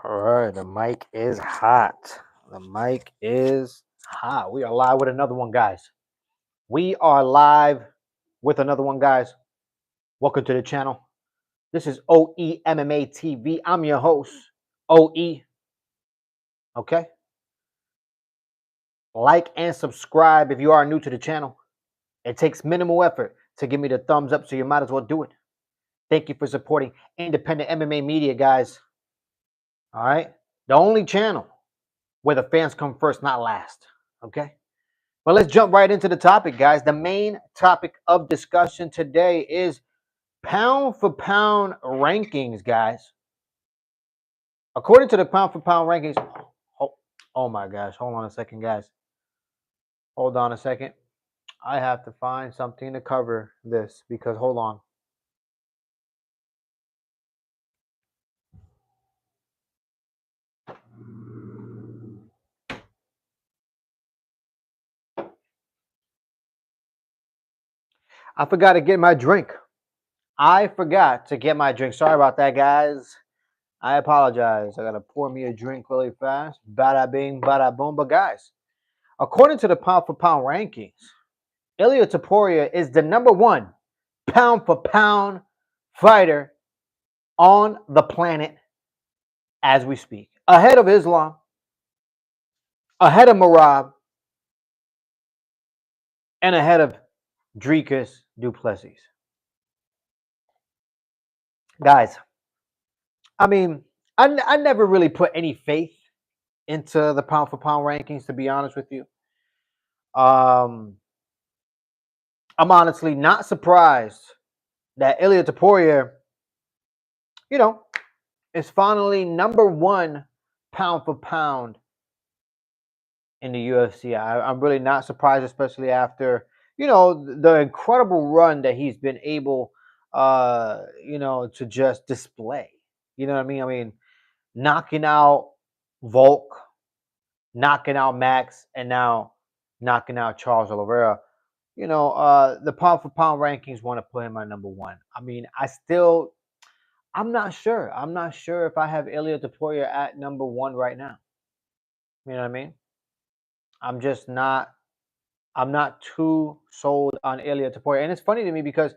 All right, the mic is hot. The mic is hot. We are live with another one, guys. We are live with another one, guys. Welcome to the channel. This is OE MMA TV. I'm your host, OE. Okay? Like and subscribe if you are new to the channel. It takes minimal effort to give me the thumbs up, so you might as well do it. Thank you for supporting independent MMA media, guys. All right? The only channel where the fans come first, not last. Okay? Well, let's jump right into the topic, guys. The main topic of discussion today is pound for pound rankings, guys. According to the pound for pound rankings, oh my gosh, hold on a second, guys. Hold on a second. I have to find something to cover this because hold on. I forgot to get my drink. I forgot to get my drink. Sorry about that, guys. I apologize. I gotta pour me a drink really fast. Bada bing, bada boom. But guys, according to the pound for pound rankings, Ilia Topuria is the number one pound for pound fighter on the planet as we speak. Ahead of Islam, ahead of Merab, and ahead of Dricus du Plessis. Guys, I mean, I never really put any faith into the pound for pound rankings, to be honest with you. I'm honestly not surprised that Ilia Topuria, is finally number one pound for pound in the UFC. I'm really not surprised, especially after the incredible run that he's been able, to just display. You know what I mean? I mean, knocking out Volk, knocking out Max, and now knocking out Charles Oliveira. The pound for pound rankings want to put him at number one. I mean, I'm not sure. I'm not sure if I have Ilia Topuria at number one right now. You know what I mean? I'm just not. I'm not too sold on Ilia Topuria, and it's funny to me because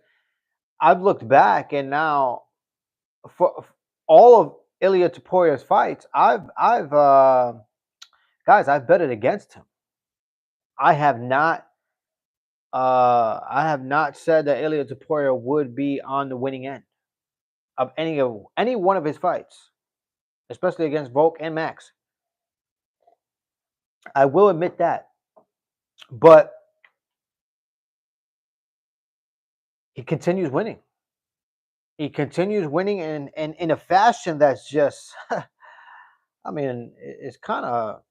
I've looked back and now for all of Ilia Topuria's fights, I've betted against him. I have not. I have not said that Ilia Topuria would be on the winning end of any one of his fights, especially against Volk and Max. I will admit that, but he continues winning. He continues winning and in a fashion that's just, I mean, it's kind of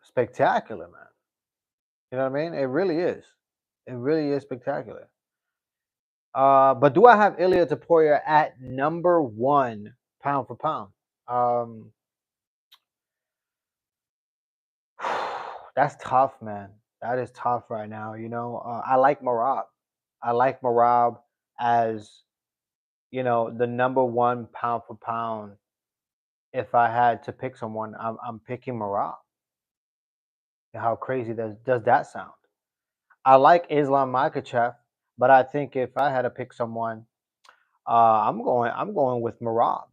spectacular, man. You know what I mean? It really is. It really is spectacular. But do I have Ilia Topuria at number one pound for pound? That's tough, man. That is tough right now. I like Merab. I like Merab as the number one pound for pound. If I had to pick someone, I'm picking Merab. How crazy does that sound? I like Islam Makhachev, but I think if I had to pick someone, I'm going with Merab.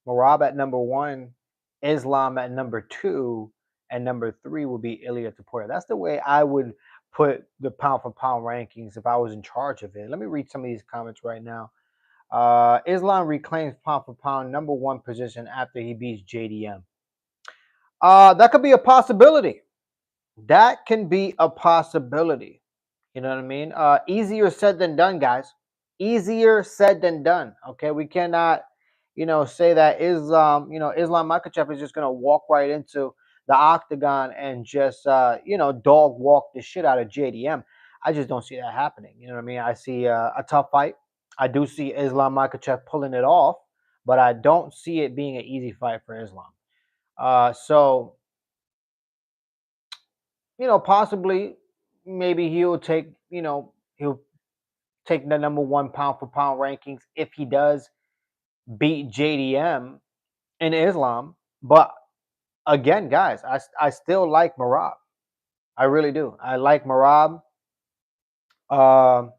Merab at number one, Islam at number two, and number three would be Ilia Topuria. That's the way I would put the pound for pound rankings if I was in charge of it. Let me read some of these comments right now. Islam reclaims pound for pound number one position after he beats JDM. That could be a possibility. That can be a possibility. You know what I mean? Easier said than done, guys. Easier said than done. Okay, we cannot, say that Islam Makhachev is just gonna walk right into the octagon and just, dog walk the shit out of JDM. I just don't see that happening. You know what I mean? I see a tough fight. I do see Islam Makhachev pulling it off, but I don't see it being an easy fight for Islam. So possibly maybe he'll take the number one pound for pound rankings if he does beat JDM in Islam. But again, guys, I still like Merab. I really do. I like Merab. Um,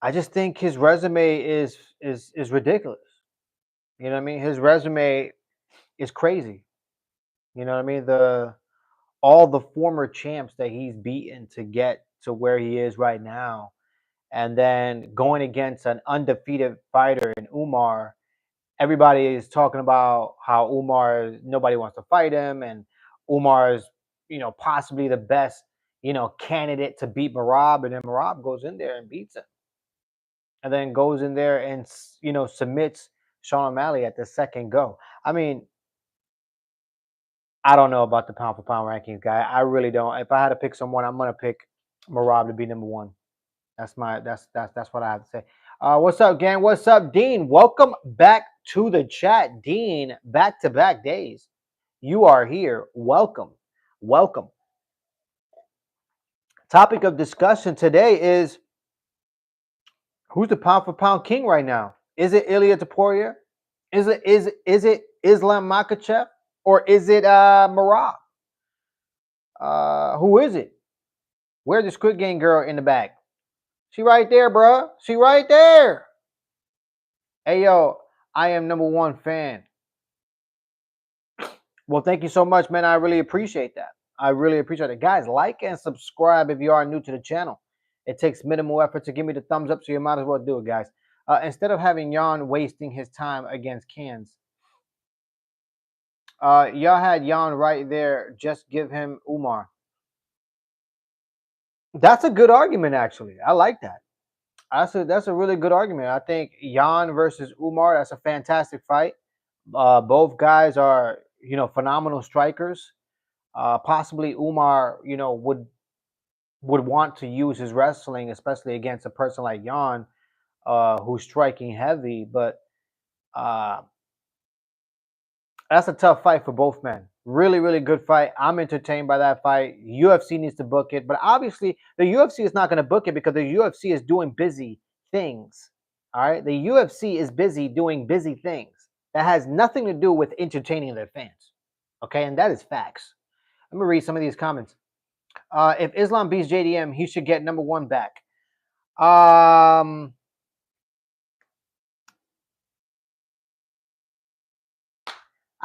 I just think his resume is ridiculous. You know what I mean? His resume is crazy. You know what I mean? The all the former champs that he's beaten to get to where he is right now, and then going against an undefeated fighter in Umar. Everybody is talking about how Umar, nobody wants to fight him, and Umar is, possibly the best, candidate to beat Merab, and then Merab goes in there and beats him, and then goes in there and submits Sean O'Malley at the second go. I mean, I don't know about the pound for pound rankings, guy. I really don't. If I had to pick someone, I'm gonna pick Merab to be number one. That's what I have to say. What's up, gang? What's up, Dean? Welcome back to the chat, Dean. Back to back days. You are here. Welcome, welcome. Topic of discussion today is who's the pound for pound king right now? Is it Ilia Topuria? Is it Islam Makhachev? Or is it Merab? Who is it? Where's the Squid Game girl in the back? She right there, bro. She right there. Hey, yo, I am number one fan. Well, thank you so much, man. I really appreciate that. I really appreciate it. Guys, like and subscribe if you are new to the channel. It takes minimal effort to give me the thumbs up, so you might as well do it, guys. Instead of having Jan wasting his time against Cans, y'all had Jan right there. Just give him Umar. That's a good argument, actually. I like that. That's a really good argument. I think Jan versus Umar. That's a fantastic fight. Both guys are phenomenal strikers. Possibly Umar would want to use his wrestling, especially against a person like Jan, who's striking heavy. But uh, that's a tough fight for both men. Really, really good fight. I'm entertained by that fight. UFC needs to book it, but obviously the UFC is not going to book it because the UFC is doing busy things. All right, the UFC is busy doing busy things that has nothing to do with entertaining their fans. Okay, and that is facts. Let me read some of these comments. If Islam beats JDM, he should get number one back. I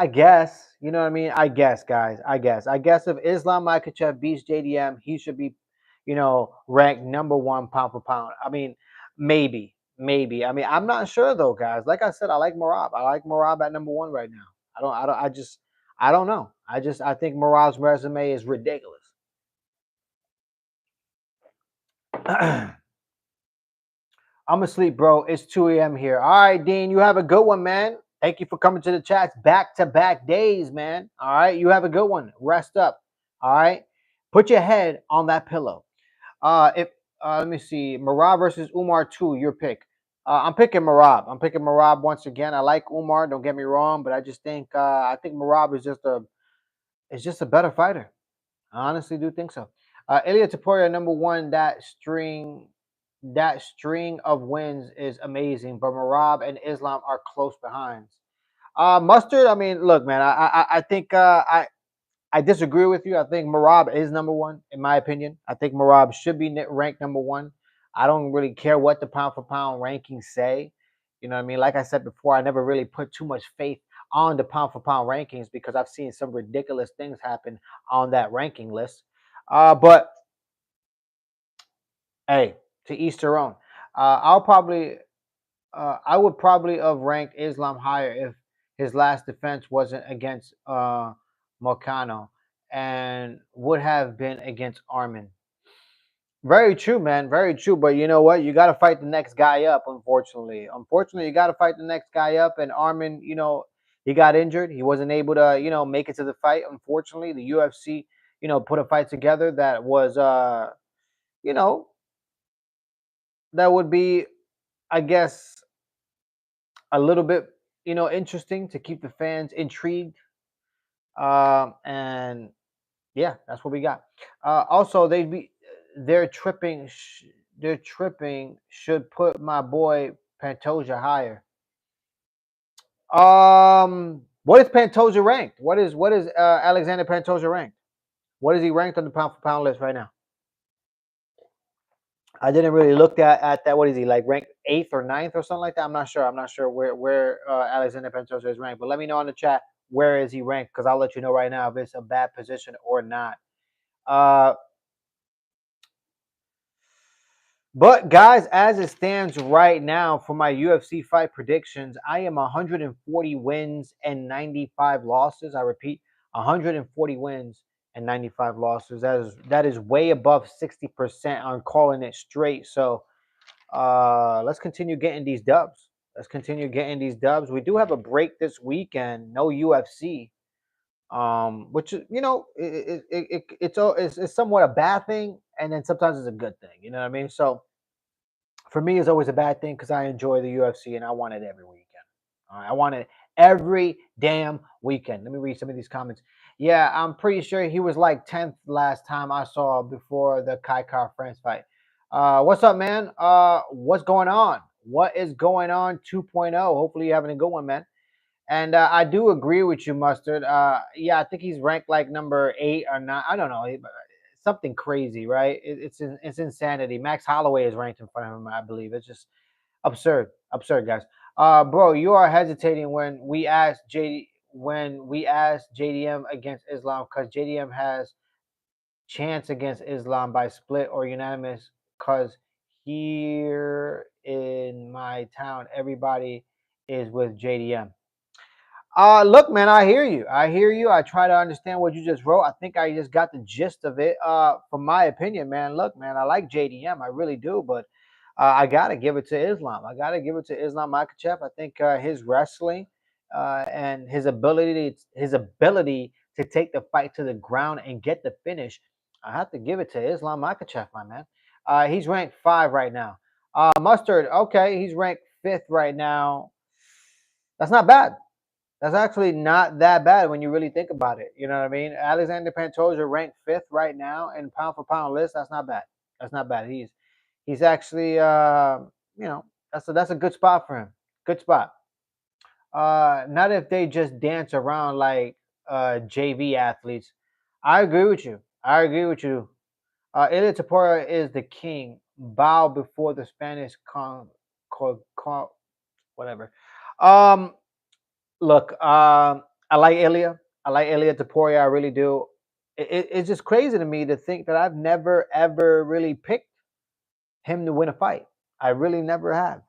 guess. You know what I mean? I guess, guys. I guess if Islam Makhachev beats JDM, he should be, ranked number one pound for pound. I mean, maybe. Maybe. I mean, I'm not sure though, guys. Like I said, I like Merab. I like Merab at number one right now. I don't know. I think Merab's resume is ridiculous. I'm asleep, bro. It's 2 a.m. here. All right, Dean, you have a good one, man. Thank you for coming to the chats back-to-back days, man. All right, you have a good one. Rest up. All right, put your head on that pillow. If let me see, Merab versus Umar 2, your pick. I'm picking Merab. I'm picking Merab once again. I like Umar. Don't get me wrong, but I just think Merab is just a better fighter. I honestly do think so. Ilia Topuria, number one. That string of wins is amazing, but Merab and Islam are close behind. Mustard. I mean, look, man. I think I disagree with you. I think Merab is number one in my opinion. I think Merab should be ranked number one. I don't really care what the pound for pound rankings say. You know what I mean? Like I said before, I never really put too much faith on the pound for pound rankings because I've seen some ridiculous things happen on that ranking list. But hey, to each their own. I would probably have ranked Islam higher if his last defense wasn't against Moicano and would have been against Armin. Very true, man. Very true. But you know what? You got to fight the next guy up. Unfortunately, you got to fight the next guy up. And Armin, he got injured. He wasn't able to, make it to the fight. Unfortunately, the UFC, put a fight together that was, you know, that would be, I guess, a little bit, interesting to keep the fans intrigued. And yeah, that's what we got. Also, they're tripping. They're tripping. Should put my boy Pantoja higher. What is Pantoja ranked? What is Alexander Pantoja ranked? What is he ranked on the pound for pound list right now? I didn't really look at that. What is he like ranked eighth or ninth or something like that? I'm not sure. I'm not sure where Alexander Pantoja is ranked. But let me know in the chat where is he ranked because I'll let you know right now if it's a bad position or not. Uh, But guys, as it stands right now for my UFC fight predictions, I am 140 wins and 95 losses. I repeat, 140 wins and 95 losses. That is way above 60% on calling it straight. So let's continue getting these dubs. Let's continue getting these dubs. We do have a break this weekend, no UFC, which it's somewhat a bad thing, and then sometimes it's a good thing. You know what I mean? So for me, it's always a bad thing because I enjoy the UFC and I want it every weekend. All right, I want it every damn weekend. Let me read some of these comments. Yeah, I'm pretty sure he was like 10th last time I saw before the Kai Car France fight. What's up, man? What's going on? What is going on 2.0? Hopefully you're having a good one, man. And I do agree with you, Mustard. Yeah, I think he's ranked like number 8 or 9. I don't know. Something crazy, right? It's insanity. Max Holloway is ranked in front of him, I believe. It's just absurd, guys. Bro, you are hesitating when we asked JDM against Islam because JDM has chance against Islam by split or unanimous. Because here in my town, everybody is with JDM. Look, man, I hear you. I hear you. I try to understand what you just wrote. I think I just got the gist of it. From my opinion, man. Look, man, I like JDM. I really do, but I gotta give it to Islam. I gotta give it to Islam Makhachev. I think his wrestling and his ability to take the fight to the ground and get the finish. I have to give it to Islam Makhachev, my man. He's ranked 5 right now. Mustard, okay, he's ranked 5th right now. That's not bad. That's actually not that bad when you really think about it. You know what I mean? Alexander Pantoja ranked 5th right now in pound for pound list. That's not bad. That's not bad. He's actually that's a good spot for him. Good spot. Not if they just dance around like JV athletes. I agree with you. I agree with you. Ilia Tapora is the king. Bow before the Spanish whatever. Um, Look, I like Ilya. I like Ilya Taporia. I really do. It's just crazy to me to think that I've never ever really picked him to win a fight. I really never have.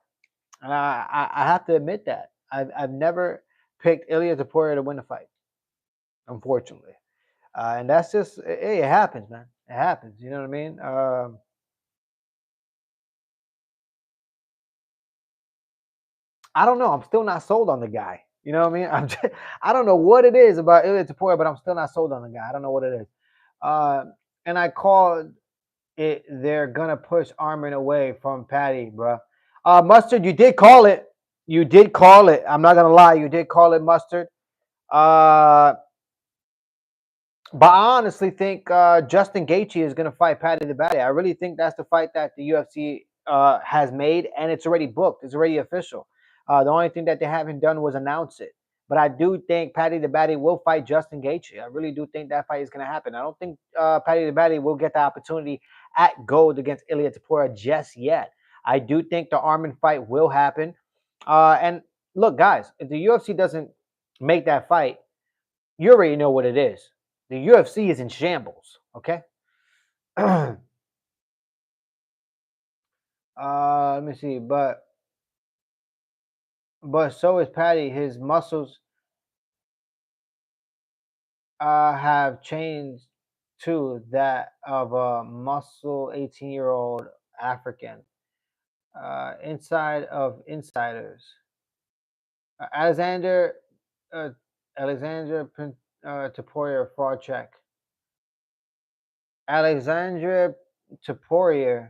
And I have to admit that I've never picked Ilya Taporia to win a fight, unfortunately. And that's just hey, it happens, man. It happens. You know what I mean? I don't know. I'm still not sold on the guy. You know what I mean? I don't know what it is about Ilya Taporia, but I'm still not sold on the guy. I don't know what it is. Uh, and I called it. They're gonna push Armin away from Patty, bro. Mustard, you did call it. You did call it. I'm not gonna lie. You did call it, Mustard. Uh, but I honestly think Justin Gaethje is gonna fight Patty the Batty. I really think that's the fight that the UFC has made, and it's already booked. It's already official. The only thing that they haven't done was announce it. But I do think Patty the Batty will fight Justin Gaethje. I really do think that fight is going to happen. I don't think Patty the Batty will get the opportunity at Gold against Ilia Topuria just yet. I do think the Armin fight will happen. And look, guys, if the UFC doesn't make that fight, you already know what it is. The UFC is in shambles. Okay. Let me see, but so is Patty. His muscles have changed to that of a muscle 18-year-old African. Inside of insiders, Alexander uh, Taporia fraud check. Alexandra Taporia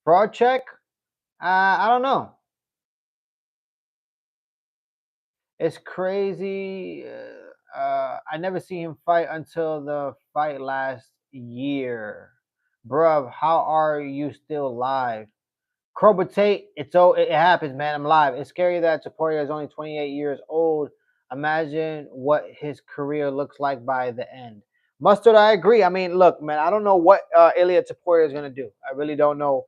fraud check. I don't know. It's crazy. I never see him fight until the fight last year. Bruv, how are you still alive? Crobatate, it happens, man. I'm live. It's scary that Taporia is only 28 years old. Imagine what his career looks like by the end. Mustard, I agree. I mean, look, man, I don't know what Ilia Taporia is gonna do. I really don't know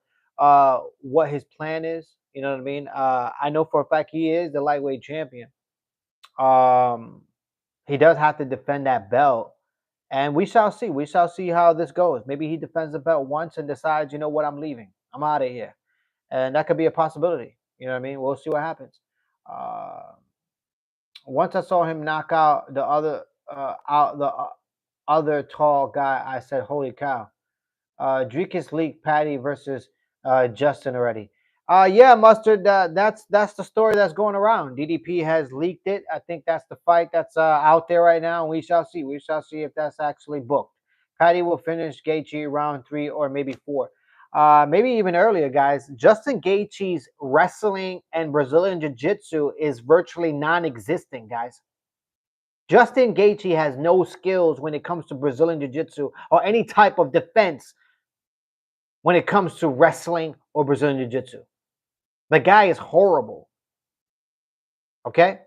what his plan is. You know what I mean? I know for a fact he is the lightweight champion. Um, he does have to defend that belt, and we shall see. We shall see how this goes. Maybe he defends the belt once and decides, you know what, I'm leaving. I'm out of here, and that could be a possibility. You know what I mean? We'll see what happens. Uh, Once I saw him knock out the other tall guy, I said, "Holy cow!" Dricus leaked Patty versus Justin already. Yeah, Mustard. That's the story that's going around. DDP has leaked it. I think that's the fight that's out there right now, and we shall see. We shall see if that's actually booked. Patty will finish Gaethje round 3 or maybe 4. Maybe even earlier, guys. Justin Gaethje's wrestling and Brazilian Jiu-Jitsu is virtually non-existent, guys. Justin Gaethje has no skills when it comes to Brazilian Jiu-Jitsu or any type of defense when it comes to wrestling or Brazilian Jiu-Jitsu. The guy is horrible. Okay?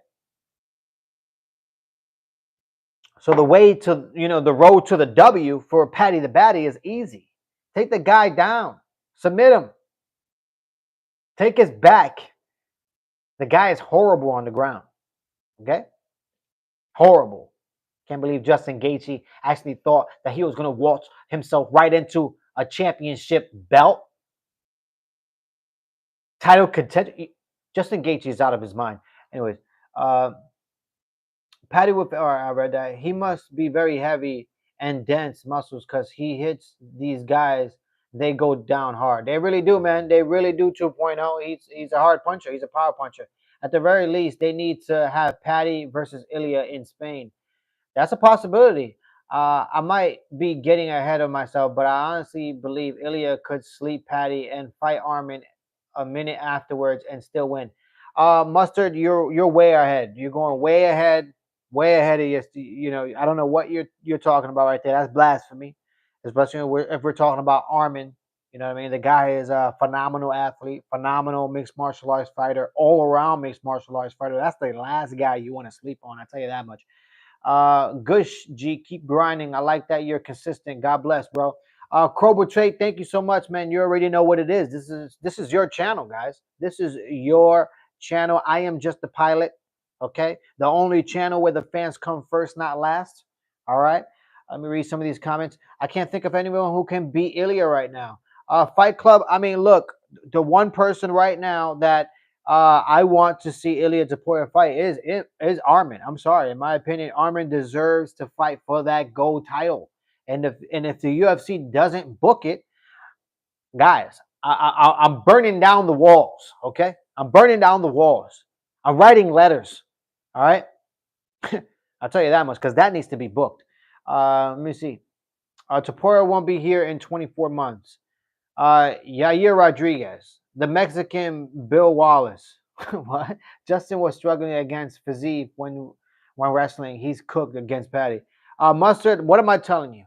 So the way to, the road to the W for Paddy the Baddy is easy. Take the guy down. Submit him. Take his back. The guy is horrible on the ground. Okay? Horrible. Can't believe Justin Gaethje actually thought that he was going to waltz himself right into a championship belt. Title contender. Justin Gaethje is out of his mind. Anyways, Patty Whip, I read that he must be very heavy and dense muscles because he hits these guys. They go down hard. They really do, man. They really do. 2.0. He's a hard puncher. He's a power puncher. At the very least, they need to have Patty versus Ilya in Spain. That's a possibility. I might be getting ahead of myself, but I honestly believe Ilya could sleep Patty and fight Armin a minute afterwards and still win. Mustard, you're way ahead. You're going way ahead of your. I don't know what you're talking about right there. That's blasphemy, especially if we're talking about Armin. You know what I mean? The guy is a phenomenal athlete, phenomenal mixed martial arts fighter, all around mixed martial arts fighter. That's the last guy you want to sleep on. I tell you that much. Gush G, keep grinding. I like that you're consistent. God bless, bro. Krober Trade, thank you so much, man. You already know what it is. This is your channel, guys. This is your channel. I am just the pilot. Okay, the only channel where the fans come first, not last. All right. Let me read some of these comments. I can't think of anyone who can beat Ilya right now. Fight Club. I mean, look, the one person right now that I want to see Ilya Taporia fight is Armin. I'm sorry, in my opinion, Armin deserves to fight for that gold title. And if the UFC doesn't book it, guys, I'm burning down the walls. Okay, I'm burning down the walls. I'm writing letters. All right, I'll tell you that much because that needs to be booked. Let me see. Taporia won't be here in 24 months. Yair Rodriguez, the Mexican Bill Wallace. What? Justin was struggling against Fiziev when wrestling. He's cooked against Patty. Mustard, what am I telling you?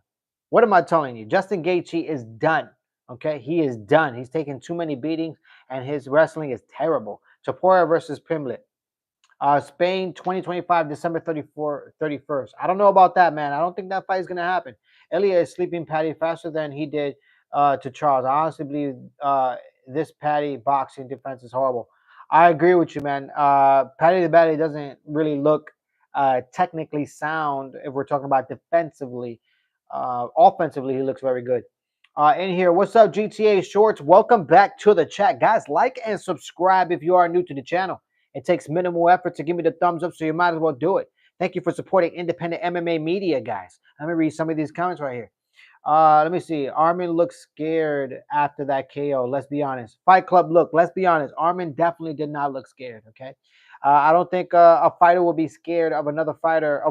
What am I telling you? Justin Gaethje is done. Okay, he is done. He's taken too many beatings, and his wrestling is terrible. Taporia versus Pimlet. Spain 2025, December 31st. I don't know about that, man. I don't think that fight is going to happen. Ilya is sleeping Patty faster than he did to Charles. I honestly believe this Patty boxing defense is horrible. I agree with you, man. Patty the Batty doesn't really look technically sound if we're talking about defensively. Offensively, he looks very good. In here, what's up, GTA Shorts? Welcome back to the chat. Guys, like and subscribe if you are new to the channel. It takes minimal effort to give me the thumbs up, so you might as well do it. Thank you for supporting independent MMA media, guys. Let me read some of these comments right here. Let me see. Armin looks scared after that KO. Let's be honest. Fight Club, look, let's be honest. Armin definitely did not look scared, okay? I don't think a fighter will be scared of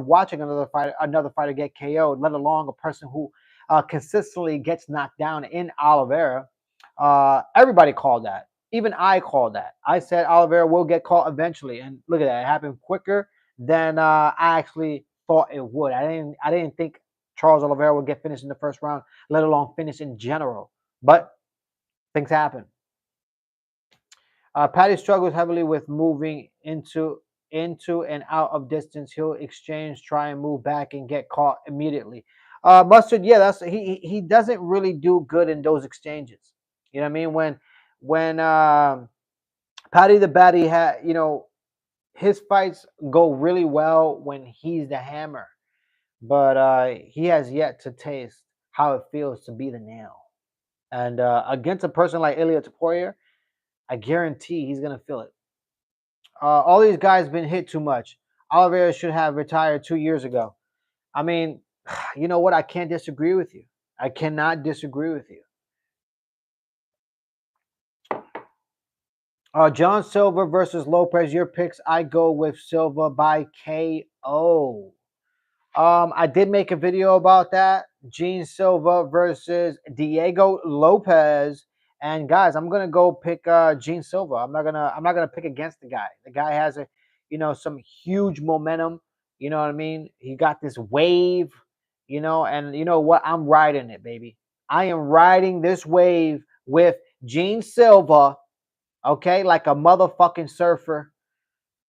watching another fighter get KO'd, let alone a person who consistently gets knocked down in Oliveira. Everybody called that. Even I called that. I said Oliveira will get caught eventually, and look at that. It happened quicker than I actually thought it would. I didn't think Charles Oliveira would get finished in the first round, let alone finish in general. But things happen. Patty struggles heavily with moving into and out of distance. He'll exchange, try and move back, and get caught immediately. Mustard, yeah, that's he doesn't really do good in those exchanges. You know what I mean? When Patty the Batty had, his fights go really well when he's the hammer, but he has yet to taste how it feels to be the nail. And against a person like Ilya Taporia, I guarantee he's gonna feel it. All these guys been hit too much. Oliveira should have retired 2 years ago. I mean, you know what? I can't disagree with you. I cannot disagree with you. John Silva versus Lopez. Your picks. I go with Silva by KO. I did make a video about that. Gene Silva versus Diego Lopez. And guys, I'm gonna go pick Gene Silva. I'm not gonna pick against the guy. The guy has some huge momentum. You know what I mean? He got this wave, and you know what? I'm riding it, baby. I am riding this wave with Gene Silva, okay, like a motherfucking surfer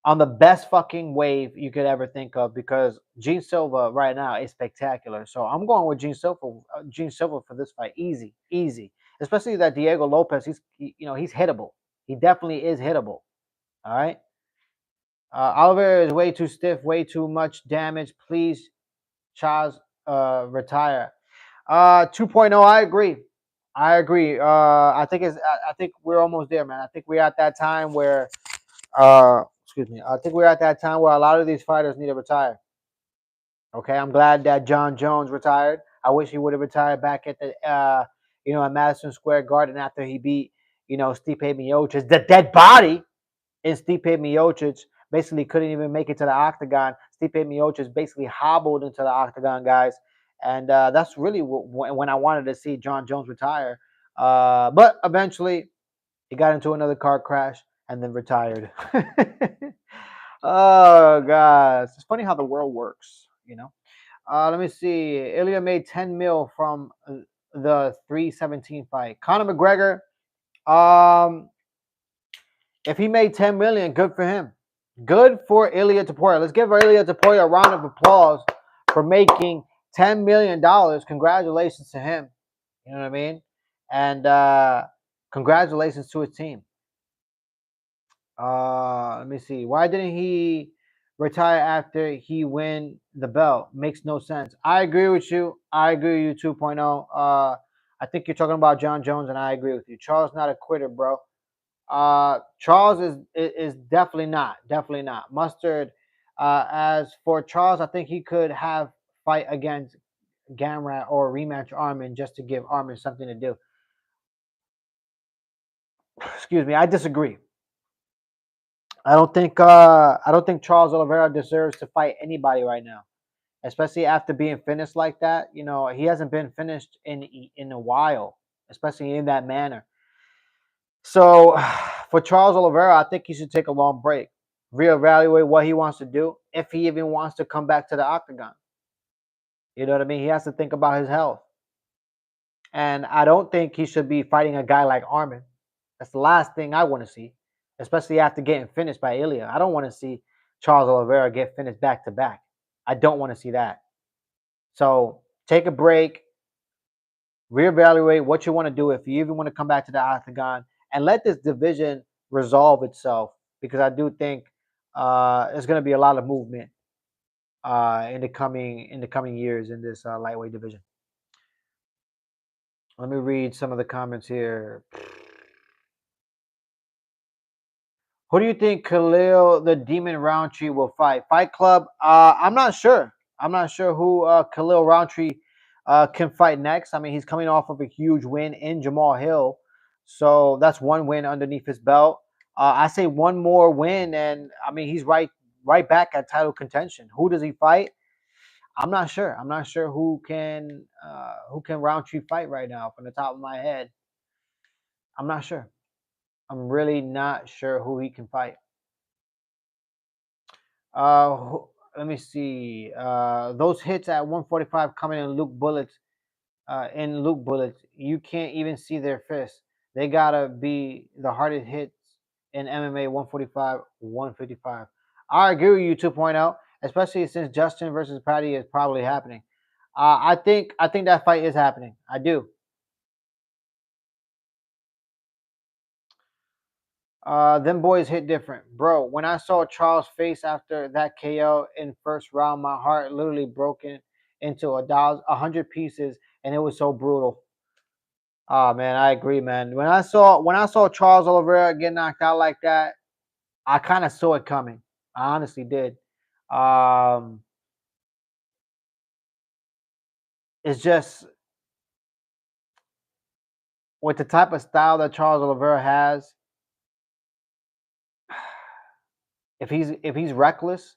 on the best fucking wave you could ever think of, because Gene Silva right now is spectacular. So I'm going with Gene Silva for this fight. Easy, easy. Especially that Diego Lopez, he's hittable. He definitely is hittable. All right. Oliveira is way too stiff, way too much damage. Please, Charles, retire. 2.0. I agree. I agree. I think we're almost there, man. I think we're at that time where excuse me. I think we're at that time where a lot of these fighters need to retire. Okay, I'm glad that John Jones retired. I wish he would have retired back at the at Madison Square Garden after he beat Stipe Miocic, the dead body in Stipe Miocic. Basically couldn't even make it to the octagon. Stipe Miocic basically hobbled into the octagon, guys, and that's really when I wanted to see John Jones retire. But eventually he got into another car crash and then retired. Oh gosh, it's funny how the world works. Let me see. Ilya made 10 mil from the 317 fight. Conor McGregor, um, if he made 10 million, good for him. Good for Ilya Taporia. Let's give Ilya Taporia a round of applause for making $10 million. Congratulations to him. You know what I mean? And congratulations to his team. Let me see. Why didn't he retire after he win the belt? Makes no sense. I agree with you. I agree with you 2.0. I think you're talking about John Jones, and I agree with you. Charles not a quitter, bro. Charles is definitely not. Mustard. As for Charles, I think he could have fight against Gamrat or rematch Armin just to give Armin something to do. Excuse me. I disagree. I don't think Charles Oliveira deserves to fight anybody right now, especially after being finished like that. He hasn't been finished in a while, especially in that manner. So for Charles Oliveira, I think he should take a long break, reevaluate what he wants to do, if he even wants to come back to the octagon. You know what I mean? He has to think about his health. And I don't think he should be fighting a guy like Armin. That's the last thing I want to see, especially after getting finished by Ilya. I don't want to see Charles Oliveira get finished back to back. I don't want to see that. So take a break, reevaluate what you want to do, if you even want to come back to the octagon, and let this division resolve itself, because I do think there's going to be a lot of movement in the coming years in this lightweight division. Let me read some of the comments here. Who do you think Khalil the Demon Roundtree will fight? Fight Club? I'm not sure. I'm not sure who Khalil Roundtree can fight next. I mean, he's coming off of a huge win in Jamal Hill, so that's one win underneath his belt. I say one more win, and I mean he's right back at title contention. Who does he fight? I'm not sure. I'm not sure who can Roundtree fight right now from the top of my head. I'm not sure. I'm really not sure who he can fight. Let me see. Those hits at 145 coming in Luke Bullets. You can't even see their fists. They gotta be the hardest hits in MMA 145, 155. I agree with you 2.0, especially since Justin versus Patty is probably happening. I think that fight is happening. I do. Them boys hit different, bro. When I saw Charles' face after that KO in first round, my heart literally broken into 100 pieces, and it was so brutal. Oh man, I agree, man. When I saw Charles Oliveira get knocked out like that, I kind of saw it coming. I honestly did. Um, it's just with the type of style that Charles Oliveira has. If he's reckless,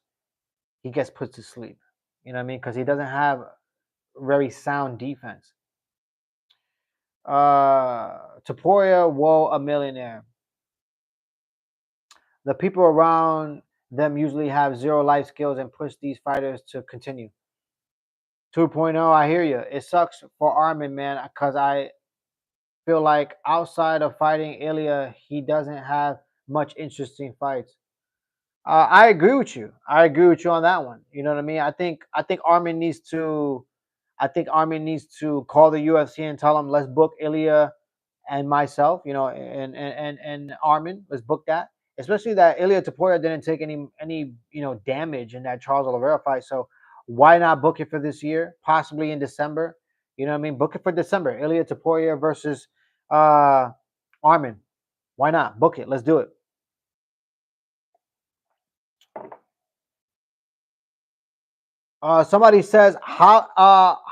he gets put to sleep. You know what I mean? Because he doesn't have very sound defense. Taporia, whoa, a millionaire. The people around them usually have zero life skills and push these fighters to continue. 2.0, I hear you. It sucks for Armin, man, because I feel like outside of fighting Ilya, he doesn't have much interesting fights. I agree with you. I agree with you on that one. You know what I mean? I think Armin needs to call the UFC and tell them let's book Ilya and myself, and Armin. Let's book that. Especially that Ilya Taporia didn't take any damage in that Charles Oliveira fight. So why not book it for this year? Possibly in December. You know what I mean? Book it for December. Ilya Taporia versus uh, Armin. Why not? Book it. Let's do it. Somebody says Hollow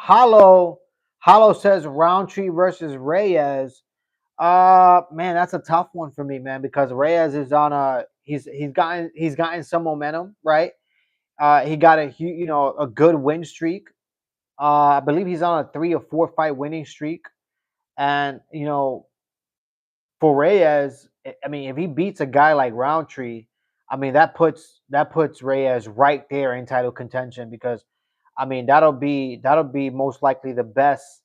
says Roundtree versus Reyes. Man, that's a tough one for me, man, because Reyes is on a he's gotten some momentum, right? He got a good win streak. I believe he's on a 3 or 4 fight winning streak, and for Reyes, I mean, if he beats a guy like Roundtree, I mean that puts Reyes right there in title contention because, I mean, that'll be most likely the best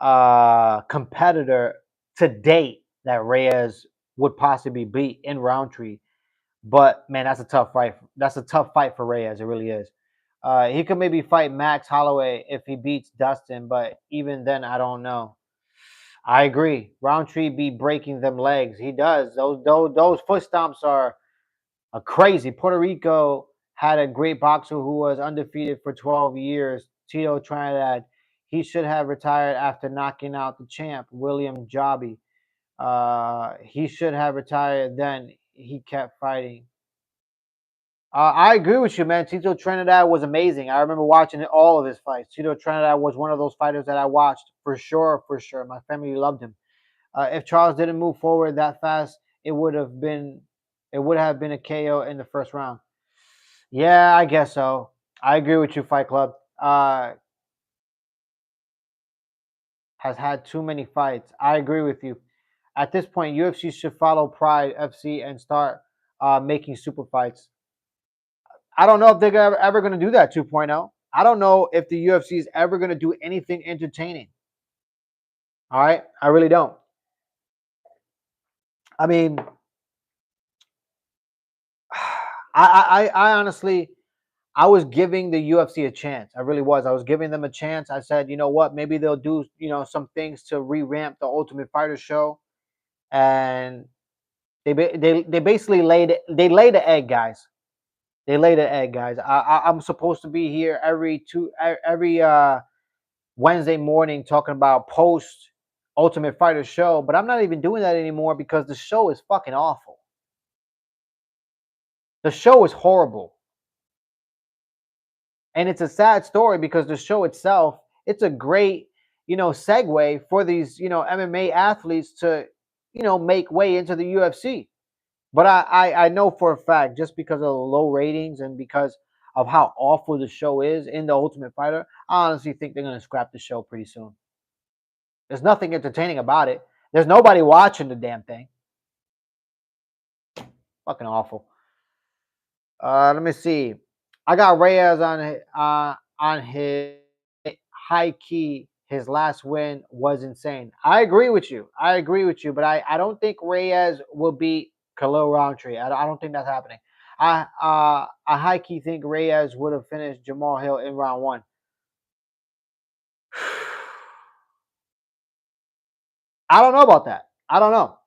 competitor to date that Reyes would possibly beat in Roundtree. But man, that's a tough fight. That's a tough fight for Reyes. It really is. He could maybe fight Max Holloway if he beats Dustin, but even then, I don't know. I agree. Roundtree be breaking them legs. He does. Those foot stomps are crazy. Puerto Rico had a great boxer who was undefeated for 12 years, Tito Trinidad. He should have retired after knocking out the champ, William Jobby. He should have retired then. He kept fighting. I agree with you, man. Tito Trinidad was amazing. I remember watching all of his fights. Tito Trinidad was one of those fighters that I watched for sure, for sure. My family loved him. If Charles didn't move forward that fast, it would have been a KO in the first round. Yeah, I guess so. I agree with you, Fight Club. Has had too many fights. I agree with you. At this point, UFC should follow Pride FC and start making super fights. I don't know if they're ever going to do that 2.0. I don't know if the UFC is ever going to do anything entertaining. All right, I really don't. I mean, I honestly, I was giving the UFC a chance. I really was. I was giving them a chance. I said, you know what? Maybe they'll do some things to revamp the Ultimate Fighter show, and they basically laid the egg, guys. They laid the egg, guys. I'm supposed to be here every Wednesday morning talking about post Ultimate Fighter show, but I'm not even doing that anymore because the show is fucking awful. The show is horrible. And it's a sad story because the show itself, it's a great, segue for these, MMA athletes to, make way into the UFC. But I know for a fact, just because of the low ratings and because of how awful the show is in the Ultimate Fighter, I honestly think they're gonna scrap the show pretty soon. There's nothing entertaining about it. There's nobody watching the damn thing. Fucking awful. Let me see. I got Reyes on his high key. His last win was insane. I agree with you. But I don't think Reyes will be Khalil Roundtree. I don't think that's happening. I high key think Reyes would have finished Jamal Hill in round one. I don't know about that. I don't know.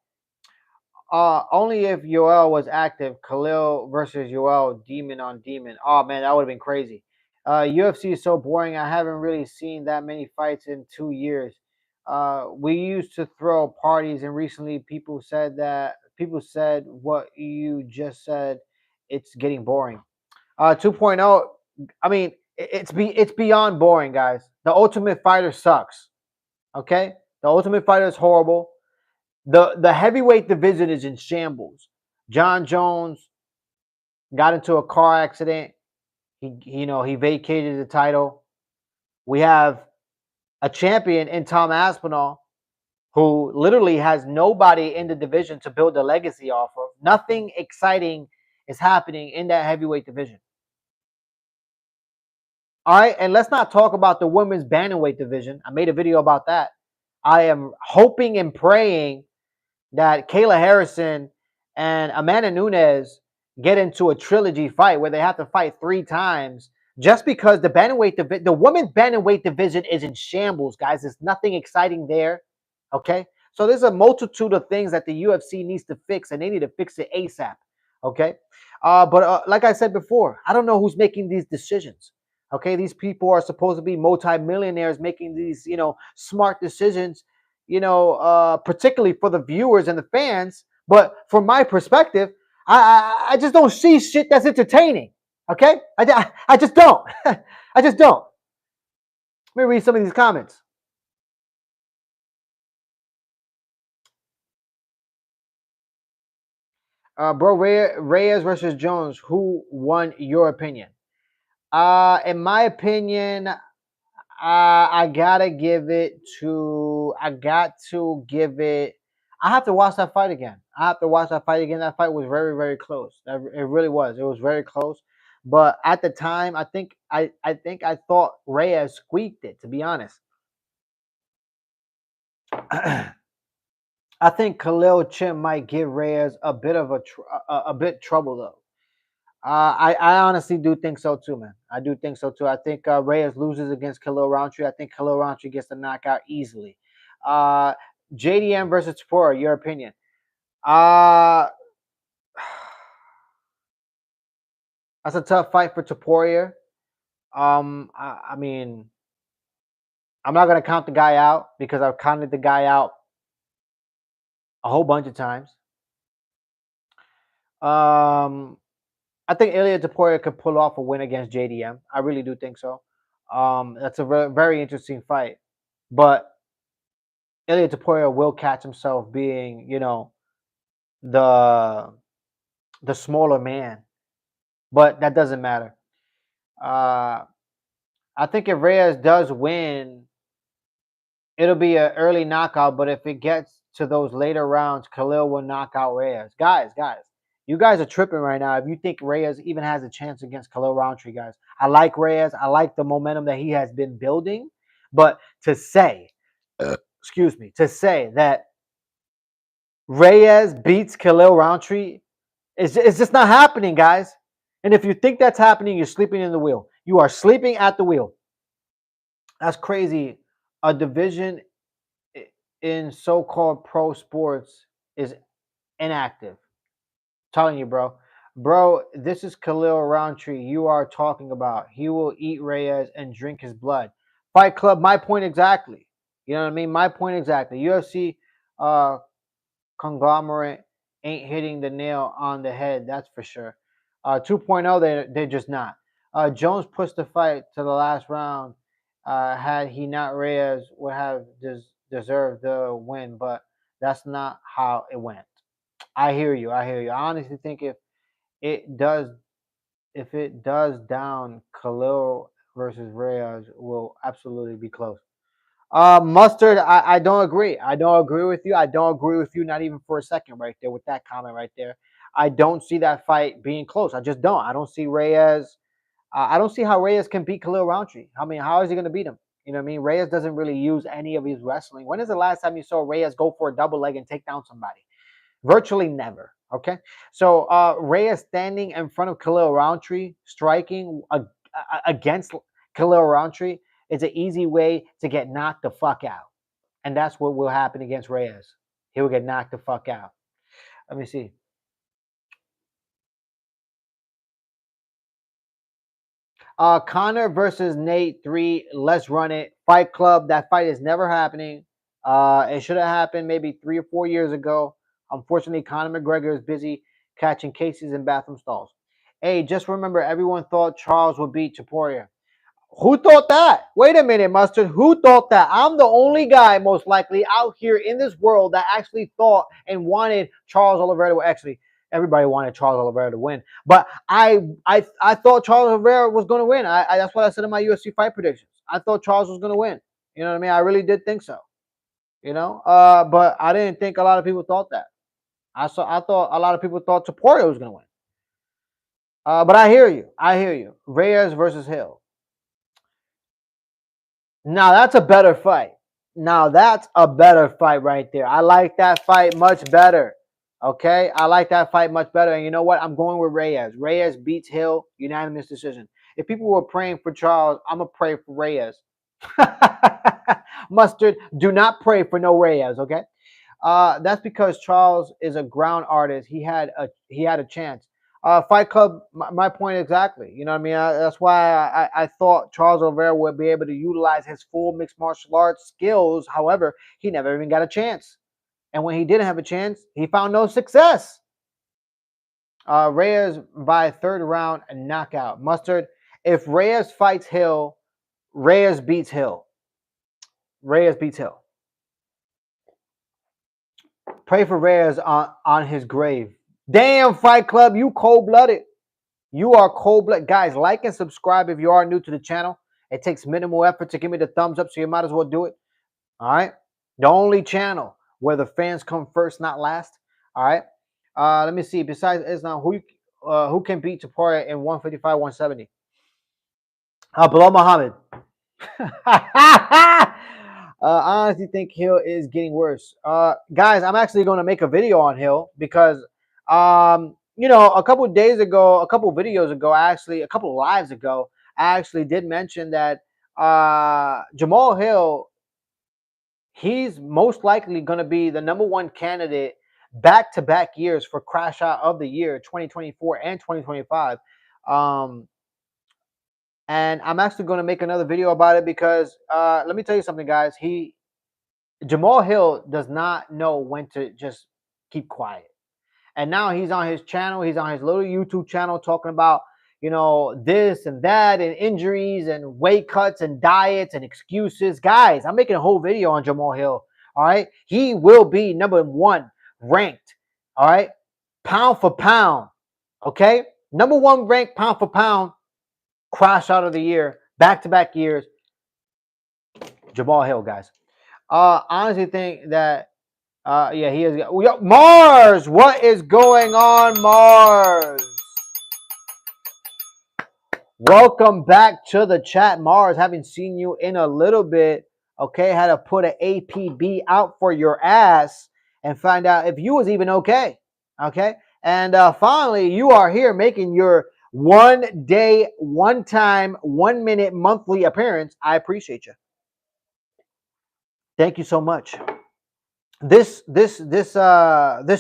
Only if Yoel was active, Khalil versus Yoel, demon on demon. Oh man, that would have been crazy. UFC is so boring. I haven't really seen that many fights in 2 years. We used to throw parties, and recently people said what you just said. It's getting boring. 2.0. I mean, it's beyond boring, guys. The Ultimate Fighter sucks. Okay, the Ultimate Fighter is horrible. The heavyweight division is in shambles. John Jones got into a car accident. He vacated the title. We have a champion in Tom Aspinall who literally has nobody in the division to build a legacy off of. Nothing exciting is happening in that heavyweight division. All right, and let's not talk about the women's bantamweight division. I made a video about that. I am hoping and praying that Kayla Harrison and Amanda Nunes get into a trilogy fight where they have to fight 3 times just because the women's bantamweight division is in shambles, guys. There's nothing exciting there. Okay, so there's a multitude of things that the UFC needs to fix, and they need to fix it ASAP. Okay, but like I said before, I don't know who's making these decisions. Okay, these people are supposed to be multimillionaires making these, smart decisions, particularly for the viewers and the fans. But from my perspective, I just don't see shit that's entertaining. Okay, I just don't. I just don't. Let me read some of these comments. Bro, Reyes versus Jones. Who won your opinion? In my opinion, I gotta give it to. I got to give it. I have to watch that fight again. I have to watch that fight again. That fight was very, very close. It really was. It was very close. But at the time, I thought Reyes squeaked it. To be honest, I think Khalil Chim might give Reyes a bit of a bit trouble though. I honestly do think so too, man. I do think so too. I think Reyes loses against Khalil Roundtree. I think Khalil Roundtree gets the knockout easily. Uh, JDM versus Topuria, your opinion? Uh, that's a tough fight for Topuria. I mean, I'm not gonna count the guy out because I've counted the guy out a whole bunch of times. I think Ilya Topuria could pull off a win against JDM. I really do think so. That's a very interesting fight, but Ilya Topuria will catch himself being, the the smaller man, but that doesn't matter. Uh, I think if Reyes does win, it'll be an early knockout. But if it gets to those later rounds, Khalil will knock out Reyes. Guys, you guys are tripping right now. If you think Reyes even has a chance against Khalil Roundtree, guys, I like Reyes. I like the momentum that he has been building. But to say, to say that Reyes beats Khalil Roundtree, it's just not happening, guys. And if you think that's happening, you're sleeping in the wheel. You are sleeping at the wheel. That's crazy. A division in so-called pro sports is inactive. I'm telling you, bro. Bro, this is Khalil Roundtree you are talking about. He will eat Reyes and drink his blood. Fight Club, my point exactly. You know what I mean? My point exactly. UFC uh, conglomerate ain't hitting the nail on the head, that's for sure. 2.0, they're just not. Jones pushed the fight to the last round. Had he not, Reyes would have deserved the win, but that's not how it went. I hear you. I hear you. I honestly think it does, if it does down, Khalil versus Reyes will absolutely be close. Mustard, I don't agree. I don't agree with you. I don't agree with you, not even for a second, right there with that comment right there. I don't see that fight being close. I just don't. I don't see Reyes. I don't see how Reyes can beat Khalil Roundtree. I mean, how is he going to beat him? You know what I mean? Reyes doesn't really use any of his wrestling. When is the last time you saw Reyes go for a double leg and take down somebody? Virtually never. Okay, so Reyes standing in front of Khalil Roundtree, striking against Khalil Roundtree is an easy way to get knocked the fuck out, and that's what will happen against Reyes. He will get knocked the fuck out. Let me see. Connor versus Nate 3. Let's run it. Fight Club. That fight is never happening. It should have happened maybe 3 or 4 years ago. Unfortunately, Conor McGregor is busy catching cases in bathroom stalls. Hey, just remember, everyone thought Charles would beat Topuria. Who thought that? Wait a minute, Mustard. Who thought that? I'm the only guy, most likely, out here in this world that actually thought and wanted Charles Oliveira to actually. Everybody wanted Charles Oliveira to win, but I thought Charles Oliveira was going to win. That's what I said in my UFC fight predictions. I thought Charles was going to win. You know what I mean? I really did think so. You know, but I didn't think a lot of people thought that. I thought a lot of people thought Topuria was going to win. But I hear you. I hear you. Reyes versus Hill. Now that's a better fight. Now that's a better fight right there. I like that fight much better. Okay, I like that fight much better. And you know what? I'm going with Reyes. Reyes beats Hill, unanimous decision. If people were praying for Charles, I'm gonna pray for Reyes. Mustard, do not pray for no Reyes. Okay, that's because Charles is a ground artist. He had a chance. Fight Club, my point exactly. You know what I mean? That's why I thought Charles Oliveira would be able to utilize his full mixed martial arts skills. However, he never even got a chance. And when he didn't have a chance, he found no success. Reyes by third round knockout. Mustard, if Reyes fights Hill, Reyes beats Hill. Reyes beats Hill. Pray for Reyes on his grave. Damn, Fight Club, you cold-blooded. You are cold-blooded. Guys, like and subscribe if you are new to the channel. It takes minimal effort to give me the thumbs up, so you might as well do it. All right? The only channel where the fans come first, not last. All right? Let me see. Besides Islam, who can beat Topuria in 155, 170? Bilal Muhammad. I honestly think Hill is getting worse. Guys, I'm actually going to make a video on Hill because, a couple days ago, a couple videos ago, actually, a couple lives ago, I actually did mention that Jamal Hill, he's most likely going to be the #1 candidate back-to-back years for Crash Out of the Year 2024 and 2025. And I'm actually going to make another video about it because let me tell you something, guys. Jamal Hill does not know when to just keep quiet. And now he's on his channel. He's on his little YouTube channel talking about, this and that and injuries and weight cuts and diets and excuses. Guys, I'm making a whole video on Jamal Hill. All right. He will be #1 ranked. All right. Pound for pound. Okay. #1 ranked pound for pound. Crash Out of the Year, back-to-back years. Jamal Hill, guys. Honestly think that, yeah, he is. Mars, what is going on, Mars? Welcome back to the chat, Mars. Haven't seen you in a little bit. Okay, had to put an APB out for your ass and find out if you was even okay. Okay, and finally, you are here making your 1 day, 1 time, 1 minute monthly appearance. I appreciate you. Thank you so much. This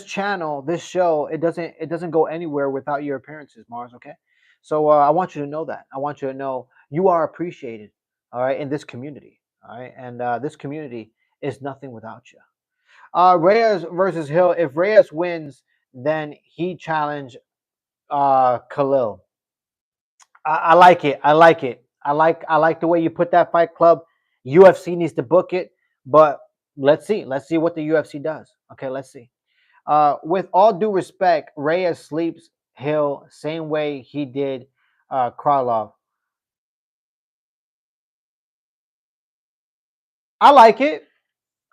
channel, this show, it doesn't go anywhere without your appearances, Mars. Okay, so I want you to know that. I want you to know you are appreciated. All right, in this community. All right, and this community is nothing without you. Reyes versus Hill. If Reyes wins, then he challenged Khalil. I like it. I like it. I like the way you put that, Fight Club. UFC needs to book it, but let's see. Let's see what the UFC does. Okay, let's see. With all due respect, Reyes sleeps Hill same way he did Krylov. I like it.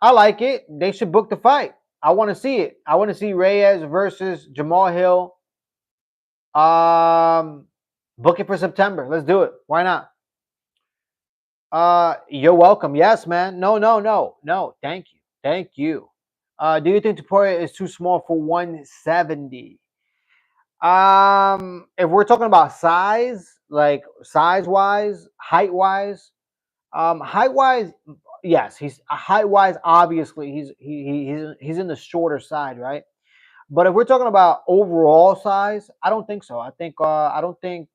I like it. They should book the fight. I want to see it. I want to see Reyes versus Jamal Hill. Book it for September. Let's do it. Why not? You're welcome. Yes, man. No. Thank you. Do you think Topuria is too small for 170? If we're talking about size, like size wise, height wise, yes, he's height wise. Obviously, he's in the shorter side, right? But if we're talking about overall size, I don't think so. I don't think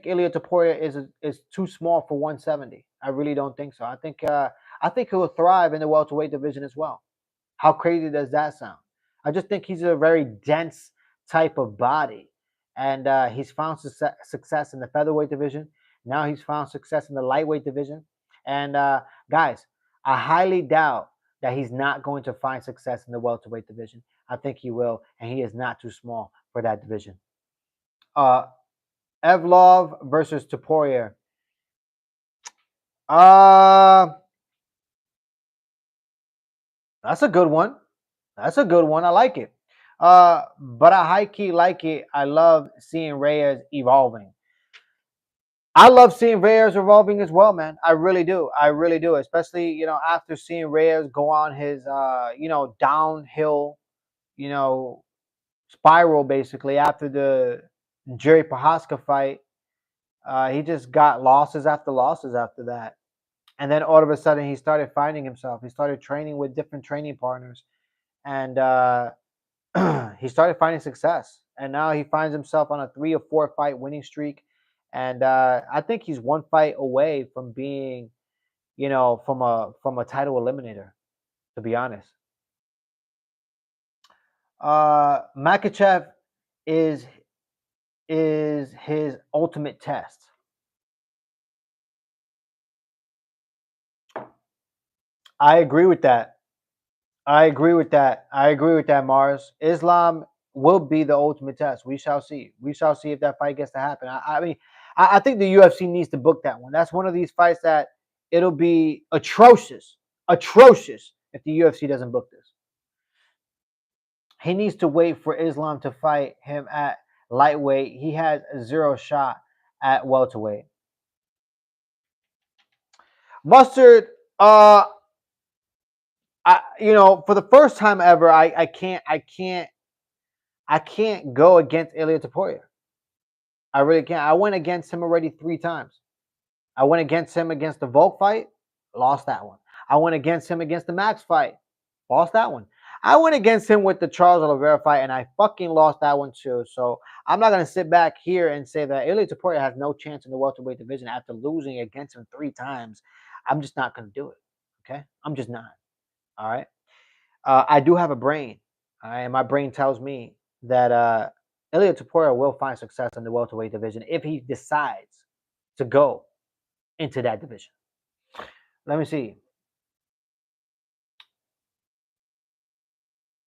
Ilia Topuria is too small for 170. I really don't think so. I think he'll thrive in the welterweight division as well. How crazy does that sound? I just think he's a very dense type of body, and he's found success in the featherweight division. Now he's found success in the lightweight division, and guys, I highly doubt that he's not going to find success in the welterweight division. I think he will, and he is not too small for that division. Uh, Evlov versus Topuria. Uh, that's a good one. That's a good one. I like it. But I high key like it. I love seeing Reyes evolving. I love seeing Reyes evolving as well, man. I really do. I really do. Especially, after seeing Reyes go on his downhill, you know, spiral basically after the Jerry Prohaska fight. He just got losses after that. And then all of a sudden he started finding himself. He started training with different training partners. And he started finding success, and now he finds himself on a 3 or 4 fight winning streak. And I think he's one fight away from being, from a title eliminator. To be honest, Makachev is his ultimate test. I agree with that. I agree with that. I agree with that, Mars. Islam will be the ultimate test. We shall see. We shall see if that fight gets to happen. I mean, I think the UFC needs to book that one. That's one of these fights that it'll be atrocious, atrocious if the UFC doesn't book this. He needs to wait for Islam to fight him at lightweight. He has a zero shot at welterweight. Mustard, for the first time ever, I can't go against Ilia Topuria. I really can't. I went against him already 3 times. I went against him against the Volk fight, lost that one. I went against him against the Max fight, lost that one. I went against him with the Charles Oliveira fight, and I fucking lost that one too. So I'm not gonna sit back here and say that Ilia Topuria has no chance in the welterweight division after losing against him 3 times. I'm just not gonna do it. Okay, I'm just not. All right. I do have a brain. All right, and my brain tells me that Ilia Topuria will find success in the welterweight division if he decides to go into that division. Let me see.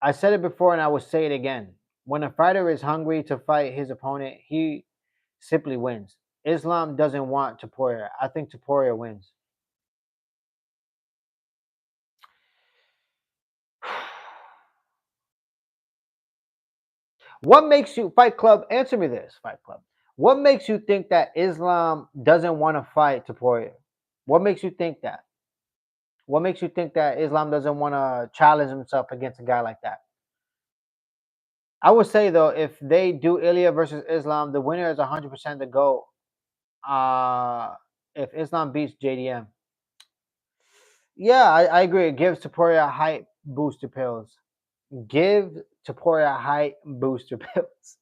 I said it before and I will say it again. When a fighter is hungry to fight his opponent, he simply wins. Islam doesn't want Topuria. I think Topuria wins. What makes you, Fight Club, answer me this, Fight Club. What makes you think that Islam doesn't want to fight Topuria? What makes you think that? What makes you think that Islam doesn't want to challenge himself against a guy like that? I would say though, if they do Ilia versus Islam, the winner is 100% the GOAT. If Islam beats JDM, yeah, I agree. It gives Topuria height booster pills. Give Topuria height booster pills.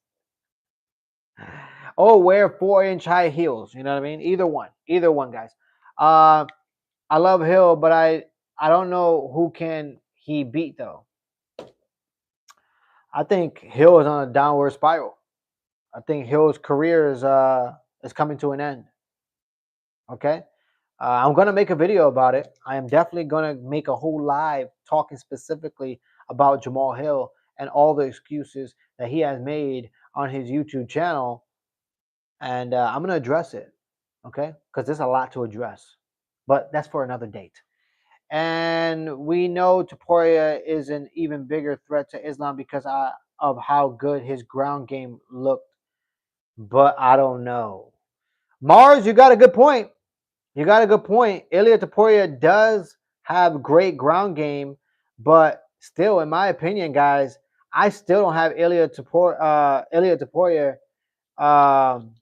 Oh, wear 4-inch high heels. You know what I mean? Either one, guys. I love Hill, but I don't know who can he beat though. I think Hill is on a downward spiral. I think Hill's career is coming to an end. Okay, I'm gonna make a video about it. I am definitely gonna make a whole live talking specifically about Jamal Hill and all the excuses that he has made on his YouTube channel, and I'm gonna address it. Okay, because there's a lot to address, but that's for another date. And we know Topuria is an even bigger threat to Islam because of how good his ground game looked. But I don't know. Mars, you got a good point. You got a good point. Ilia Topuria does have great ground game, but still, in my opinion, guys, I still don't have Ilia Topuria um,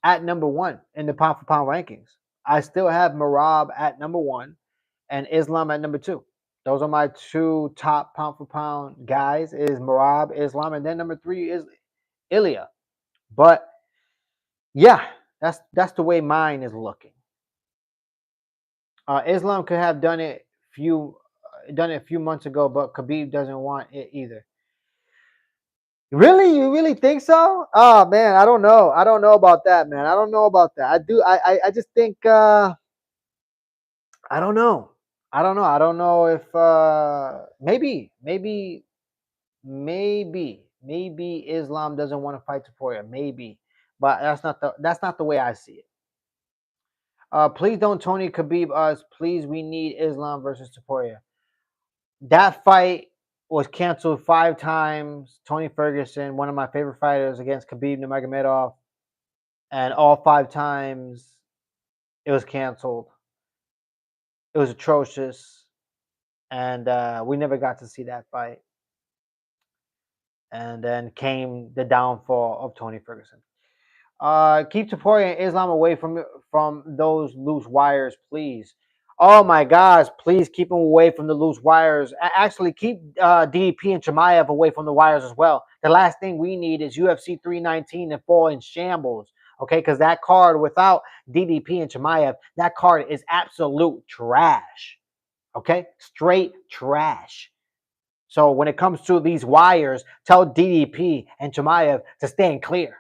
at number one in the pound for pound rankings. I still have Merab at number one and Islam at number two. Those are my two top pound for pound guys. Is Merab, Islam, and then number three is Ilia. But yeah, that's the way mine is looking. Islam could have done it a few months ago, but Khabib doesn't want it either. Really, you really think so? Oh man, I don't know. I don't know about that, man. I don't know about that. I do. I just think. I don't know. I don't know. I don't know if maybe Islam doesn't want to fight Taporia. Maybe, but that's not the way I see it. Please don't Tony Khabib us. Please, we need Islam versus Taporia. That fight was canceled 5 times. Tony Ferguson, one of my favorite fighters, against Khabib Nurmagomedov, and all 5 times it was canceled. It was atrocious, and we never got to see that fight. And then came the downfall of Tony Ferguson. Keep Topuria and Islam away from those loose wires, please. Oh my gosh, please keep them away from the loose wires. Actually, keep DDP and Chimaev away from the wires as well. The last thing we need is UFC 319 to fall in shambles. Okay, because that card without DDP and Chimaev, that card is absolute trash. Okay, straight trash. So when it comes to these wires, tell DDP and Chimaev to stand clear.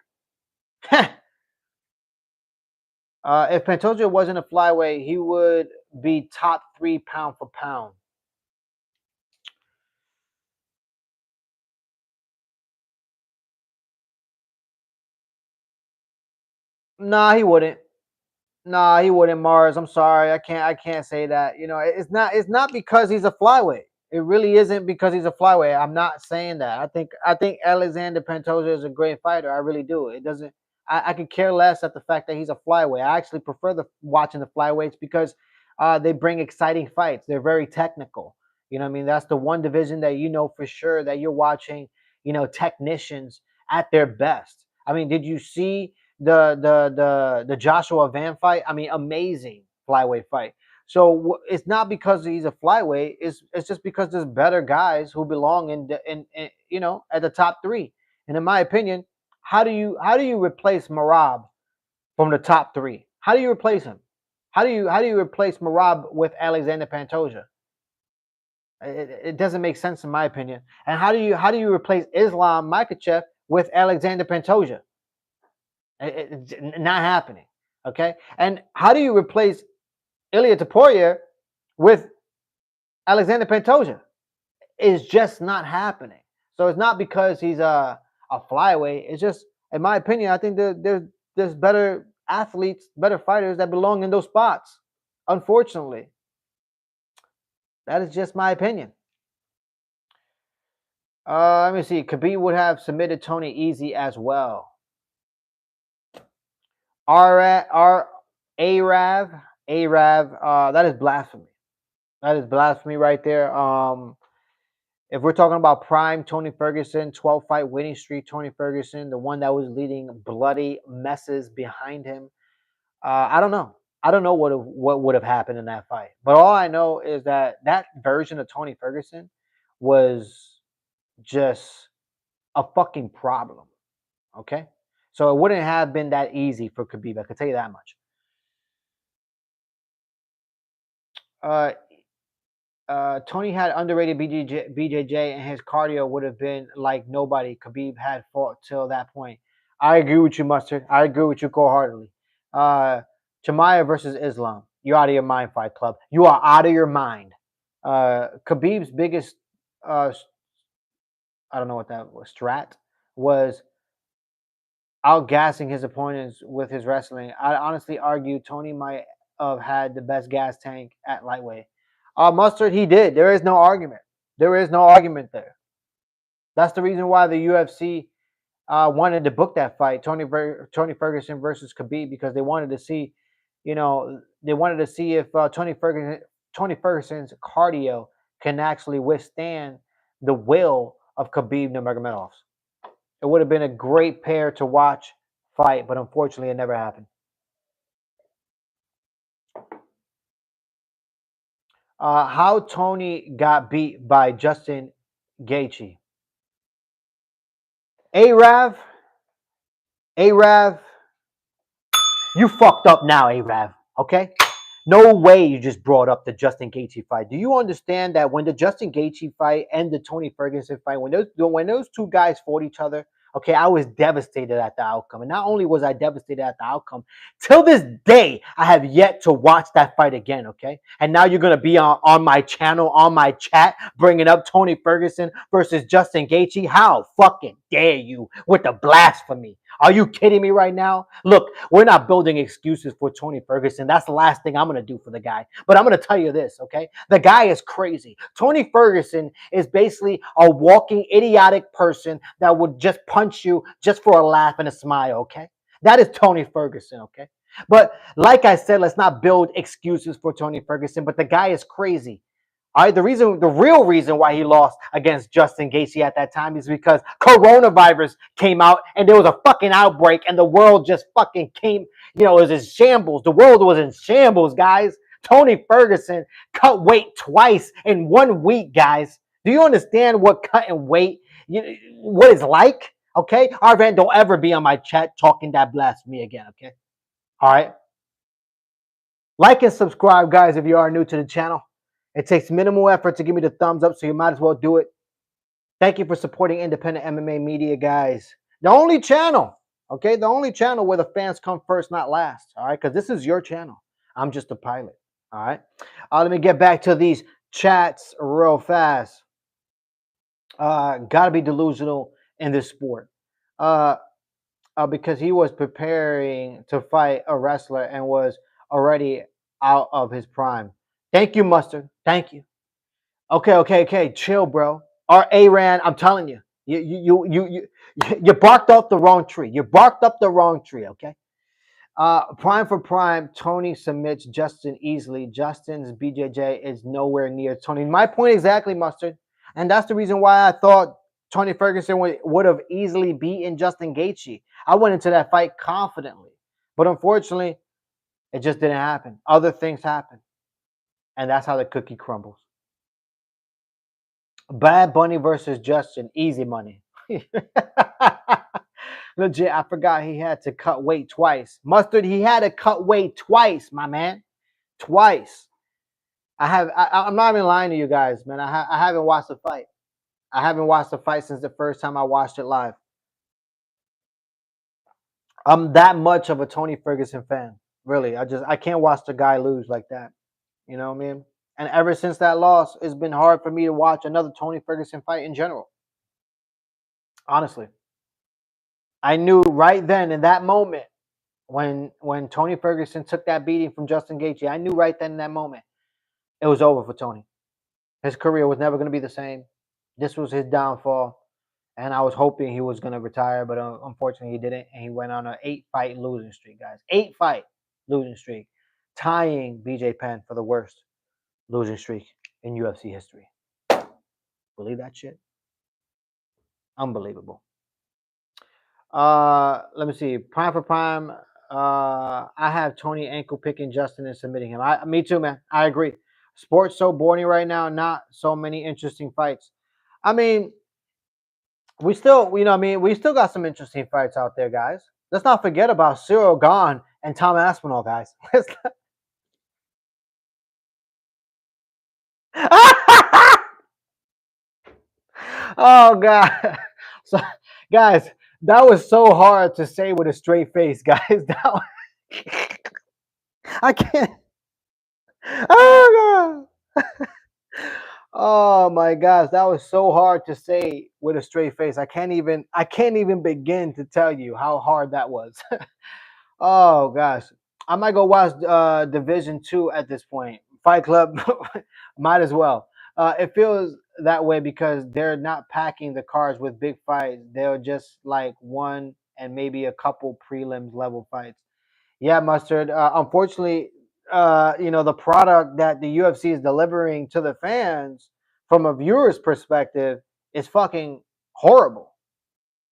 If Pantoja wasn't a flyweight, he would be top 3 pound for pound. Nah, he wouldn't. Nah, he wouldn't. Mars, I'm sorry, I can't say that. You know, it's not because he's a flyweight. It really isn't because he's a flyweight. I'm not saying that. I think Alexander Pantoja is a great fighter. I really do. It doesn't. I could care less at the fact that he's a flyweight. I actually prefer watching the flyweights because they bring exciting fights. They're very technical. You know what I mean? That's the one division that you know for sure that you're watching. You know, technicians at their best. I mean, did you see the Joshua Van fight? I mean, amazing flyweight fight. So it's not because he's a flyweight. It's just because there's better guys who belong in you know, at the top three. And in my opinion, how do you replace Merab from the top three? How do you replace him? How do you replace Merab with Alexander Pantoja? It doesn't make sense in my opinion. And how do you replace Islam Makhachev with Alexander Pantoja? It's not happening. Okay. And how do you replace Ilia Topuria with Alexander Pantoja? It's just not happening. So it's not because he's a flyweight. It's just, in my opinion, I think there's better athletes, better fighters that belong in those spots. Unfortunately, that is just my opinion. Let me see. Khabib would have submitted Tony easy as well. Arav, that is blasphemy. That is blasphemy right there. If we're talking about prime Tony Ferguson, 12 fight winning streak, Tony Ferguson, the one that was leading bloody messes behind him, I don't know. I don't know what would have happened in that fight. But all I know is that version of Tony Ferguson was just a fucking problem. Okay, so it wouldn't have been that easy for Khabib. I could tell you that much. Uh, Tony had underrated BJJ, and his cardio would have been like nobody Khabib had fought till that point. I agree with you, Mustard. I agree with you wholeheartedly. Uh, Chimaev versus Islam. You're out of your mind, Fight Club. You are out of your mind. Khabib's biggest, I don't know what that was, strat was outgassing his opponents with his wrestling. I honestly argue Tony might have had the best gas tank at lightweight. Mustard, he did. There is no argument. There is no argument there. That's the reason why the UFC wanted to book that fight, Tony Ferguson versus Khabib, because they wanted to see, they wanted to see if Tony Ferguson's cardio can actually withstand the will of Khabib Nurmagomedov. It would have been a great pair to watch fight, but unfortunately, it never happened. How Tony got beat by Justin Gaethje. Arav, Arav, you fucked up now, Arav. Okay, no way you just brought up the Justin Gaethje fight. Do you understand that when the Justin Gaethje fight and the Tony Ferguson fight, when those two guys fought each other, okay, I was devastated at the outcome. And not only was I devastated at the outcome, till this day, I have yet to watch that fight again, okay? And now you're going to be on my channel, on my chat, bringing up Tony Ferguson versus Justin Gaethje. How fucking dare you with the blasphemy? Are you kidding me right now? Look, we're not building excuses for Tony Ferguson. That's the last thing I'm going to do for the guy. But I'm going to tell you this, okay? The guy is crazy. Tony Ferguson is basically a walking idiotic person that would just punch you just for a laugh and a smile, okay? That is Tony Ferguson, okay? But like I said, let's not build excuses for Tony Ferguson, but the guy is crazy. All right, the real reason why he lost against Justin Gaethje at that time is because coronavirus came out and there was a fucking outbreak and the world just fucking came, it was in shambles. The world was in shambles, guys. Tony Ferguson cut weight twice in 1 week, guys. Do you understand what cutting weight, what it's like? Okay, Arvan, don't ever be on my chat talking that blasphemy again, okay? All right. Like and subscribe, guys, if you are new to the channel. It takes minimal effort to give me the thumbs up, so you might as well do it. Thank you for supporting independent MMA media, guys. The only channel, okay? The only channel where the fans come first, not last, all right? Because this is your channel. I'm just a pilot, all right? Let me get back to these chats real fast. Got to be delusional in this sport. Because he was preparing to fight a wrestler and was already out of his prime. Thank you, Mustard. Thank you. Okay. Chill, bro. Or Aran, I'm telling you, you barked up the wrong tree. You barked up the wrong tree. Okay. Prime for prime. Tony submits Justin easily. Justin's BJJ is nowhere near Tony. My point exactly, Mustard, and that's the reason why I thought Tony Ferguson would have easily beaten Justin Gaethje. I went into that fight confidently, but unfortunately, it just didn't happen. Other things happened. And that's how the cookie crumbles. Bad Bunny versus Justin, easy money. Legit, I forgot he had to cut weight twice. Mustard, he had to cut weight twice, my man. Twice. I'm not even lying to you guys, man. I haven't watched the fight. I haven't watched the fight since the first time I watched it live. I'm that much of a Tony Ferguson fan. Really. I can't watch the guy lose like that. You know what I mean? And ever since that loss, it's been hard for me to watch another Tony Ferguson fight in general. Honestly. I knew right then in that moment when Tony Ferguson took that beating from Justin Gaethje, I knew right then in that moment it was over for Tony. His career was never going to be the same. This was his downfall. And I was hoping he was going to retire, but unfortunately he didn't. And he went on an 8-fight losing streak, guys. 8-fight losing streak, tying BJ Penn for the worst losing streak in UFC history. Believe that shit? Unbelievable. Let me see. Prime for prime. I have Tony ankle picking Justin and submitting him. Me too, man. I agree. Sports so boring right now. Not so many interesting fights. I mean, we still, we still got some interesting fights out there, guys. Let's not forget about Cyril Gahn and Tom Aspinall, guys. Oh God. So, guys, that was so hard to say with a straight face, guys. I can't. Oh God. Oh my gosh, that was so hard to say with a straight face. I can't even begin to tell you how hard that was. Oh gosh. I might go watch Division 2 at this point. Fight Club might as well. It feels that way because they're not packing the cards with big fights. They're just like one and maybe a couple prelims level fights. Yeah, Mustard. Unfortunately, the product that the UFC is delivering to the fans from a viewer's perspective, it's fucking horrible.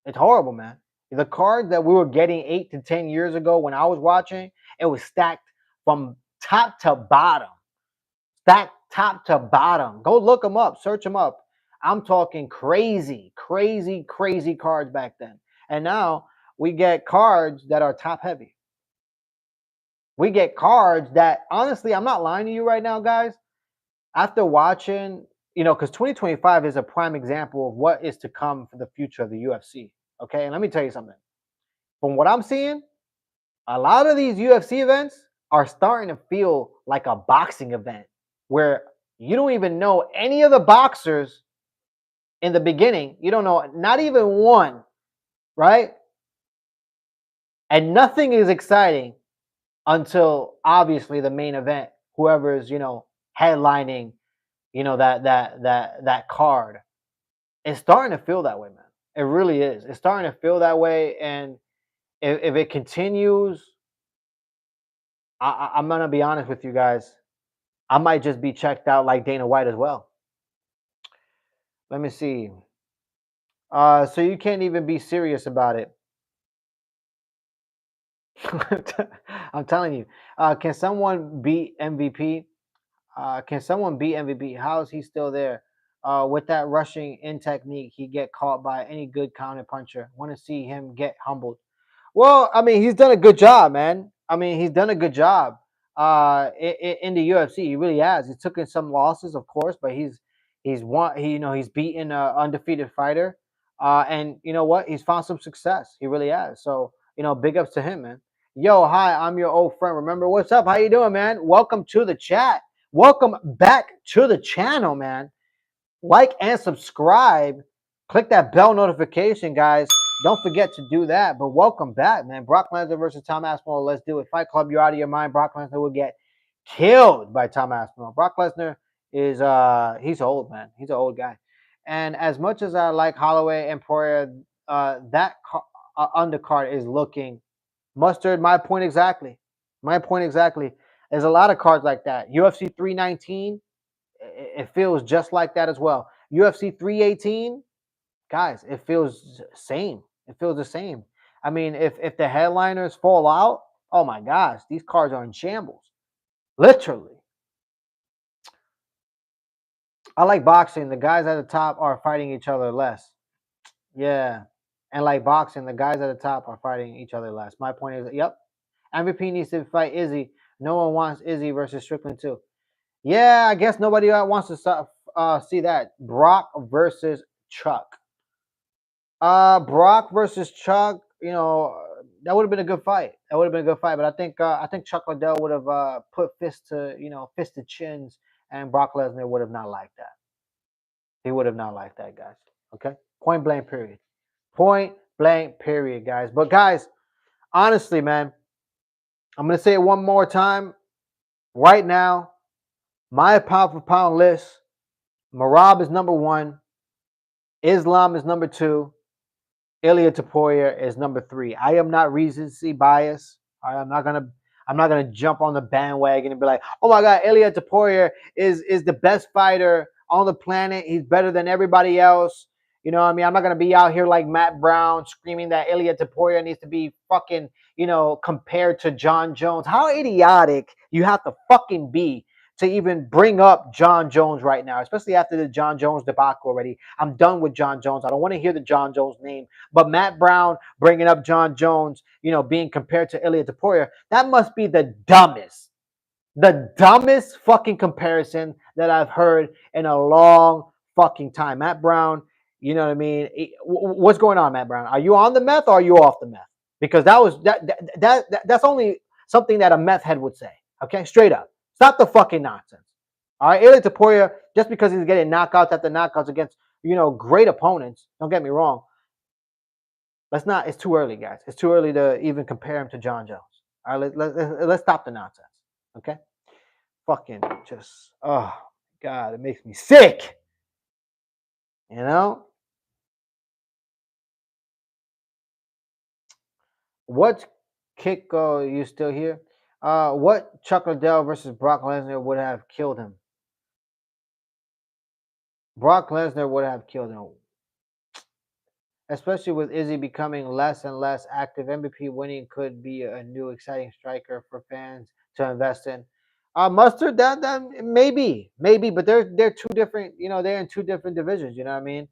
It's horrible, man. The cards that we were getting 8 to 10 years ago when I was watching, it was stacked from top to bottom. Stacked top to bottom. Go look them up, search them up. I'm talking crazy, crazy, crazy cards back then. And now we get cards that are top heavy. We get cards that, honestly, I'm not lying to you right now, guys. After watching, because 2025 is a prime example of what is to come for the future of the UFC. Okay, and let me tell you something. From what I'm seeing, a lot of these UFC events are starting to feel like a boxing event where you don't even know any of the boxers in the beginning. You don't know, not even one, right? And nothing is exciting until obviously the main event, whoever is, headlining, that card. It's starting to feel that way, man. It really is. It's starting to feel that way. And if it continues, I'm gonna be honest with you guys. I might just be checked out like Dana White as well. Let me see. So you can't even be serious about it. I'm telling you. Can someone beat MVP? Can someone beat MVP? How is he still there? With that rushing in technique, he get caught by any good counter puncher. Want to see him get humbled. Well, I mean, he's done a good job, man. I mean, he's done a good job in the UFC. He really has. He took in some losses, of course, but he's won. He's beaten an undefeated fighter, and you know what? He's found some success. He really has. So big ups to him, man. Yo, hi, I'm your old friend. Remember, what's up? How you doing, man? Welcome to the chat. Welcome back to the channel, man. Like and subscribe. Click that bell notification, guys. Don't forget to do that. But welcome back, man. Brock Lesnar versus Tom Aspinall. Let's do it. Fight Club, you're out of your mind. Brock Lesnar will get killed by Tom Aspinall. Brock Lesnar is he's old, man. He's an old guy. And as much as I like Holloway and Poirier, that undercard is looking mustard. My point exactly. My point exactly. There's a lot of cards like that. UFC 319, it feels just like that as well. UFC 318, guys, it feels same. It feels the same. I mean, if the headliners fall out, oh my gosh, these cards are in shambles. Literally. I like boxing. The guys at the top are fighting each other less. Yeah. And like boxing, the guys at the top are fighting each other less. My point is, yep. MVP needs to fight Izzy. No one wants Izzy versus Strickland too. Yeah, I guess nobody wants to see that. Brock versus Chuck. Brock versus Chuck. That would have been a good fight. That would have been a good fight. But I think Chuck Liddell would have put fist to chins, and Brock Lesnar would have not liked that. He would have not liked that, guys. Okay, point blank, period. Point blank, period, guys. But guys, honestly, man, I'm gonna say it one more time. Right now, my pound for pound list: Merab is number 1, Islam is number 2, Ilia Topuria is number 3. I am not recency bias. I'm not gonna jump on the bandwagon and be like, oh my God, Ilia Topuria is the best fighter on the planet. He's better than everybody else. You know what I mean? I'm not gonna be out here like Matt Brown screaming that Ilia Topuria needs to be fucking, compared to John Jones. How idiotic you have to fucking be to even bring up John Jones right now, especially after the John Jones debacle already. I'm done with John Jones. I don't want to hear the John Jones name. But Matt Brown bringing up John Jones, being compared to Ilia Topuria, that must be the dumbest fucking comparison that I've heard in a long fucking time. Matt Brown, you know what I mean? What's going on, Matt Brown? Are you on the meth or are you off the meth? Because that's only something that a meth head would say. Okay, straight up. Stop the fucking nonsense. All right, Ilia Topuria, just because he's getting knockouts after knockouts against great opponents. Don't get me wrong. It's too early, guys. It's too early to even compare him to John Jones. All right, let's stop the nonsense. Okay, fucking just oh God, it makes me sick. What Kiko? You still here? What Chuck Liddell versus Brock Lesnar would have killed him? Brock Lesnar would have killed him, especially with Izzy becoming less and less active. MVP winning could be a new exciting striker for fans to invest in. Mustard, that maybe, but they're two different. You know, they're in two different divisions. You know what I mean?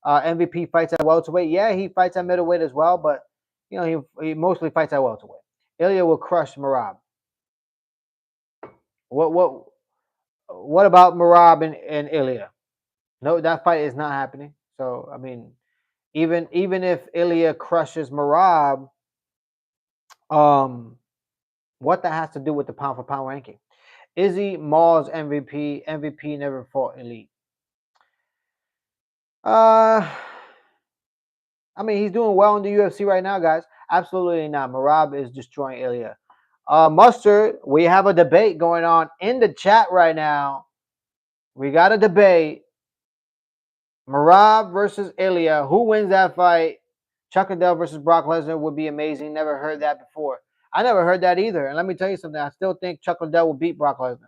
MVP fights at welterweight. Yeah, he fights at middleweight as well, but you know he mostly fights at welterweight. Ilya will crush Marab. What about Marab and Ilya? No, that fight is not happening. So I mean, even if Ilya crushes Marab, um, what that has to do with the pound for pound ranking? Izzy Mauls MVP. MVP never fought elite. Uh, I mean, he's doing well in the UFC right now, guys. Absolutely not. Marab is destroying Ilya. Mustard, we have a debate going on in the chat right now. We got a debate. Marab versus Ilya. Who wins that fight? Chuck Liddell versus Brock Lesnar would be amazing. Never heard that before. I never heard that either. And let me tell you something. I still think Chuck Liddell will beat Brock Lesnar.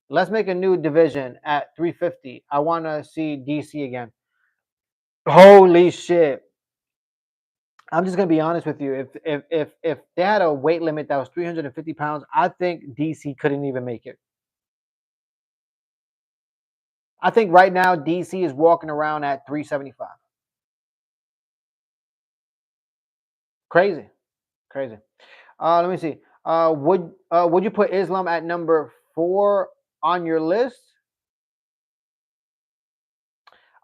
Let's make a new division at 350. I want to see DC again. Holy shit. I'm just gonna be honest with you. If they had a weight limit that was 350 pounds, I think DC couldn't even make it. I think right now DC is walking around at 375. Crazy, crazy. Let me see. Would you put Islam at number 4 on your list?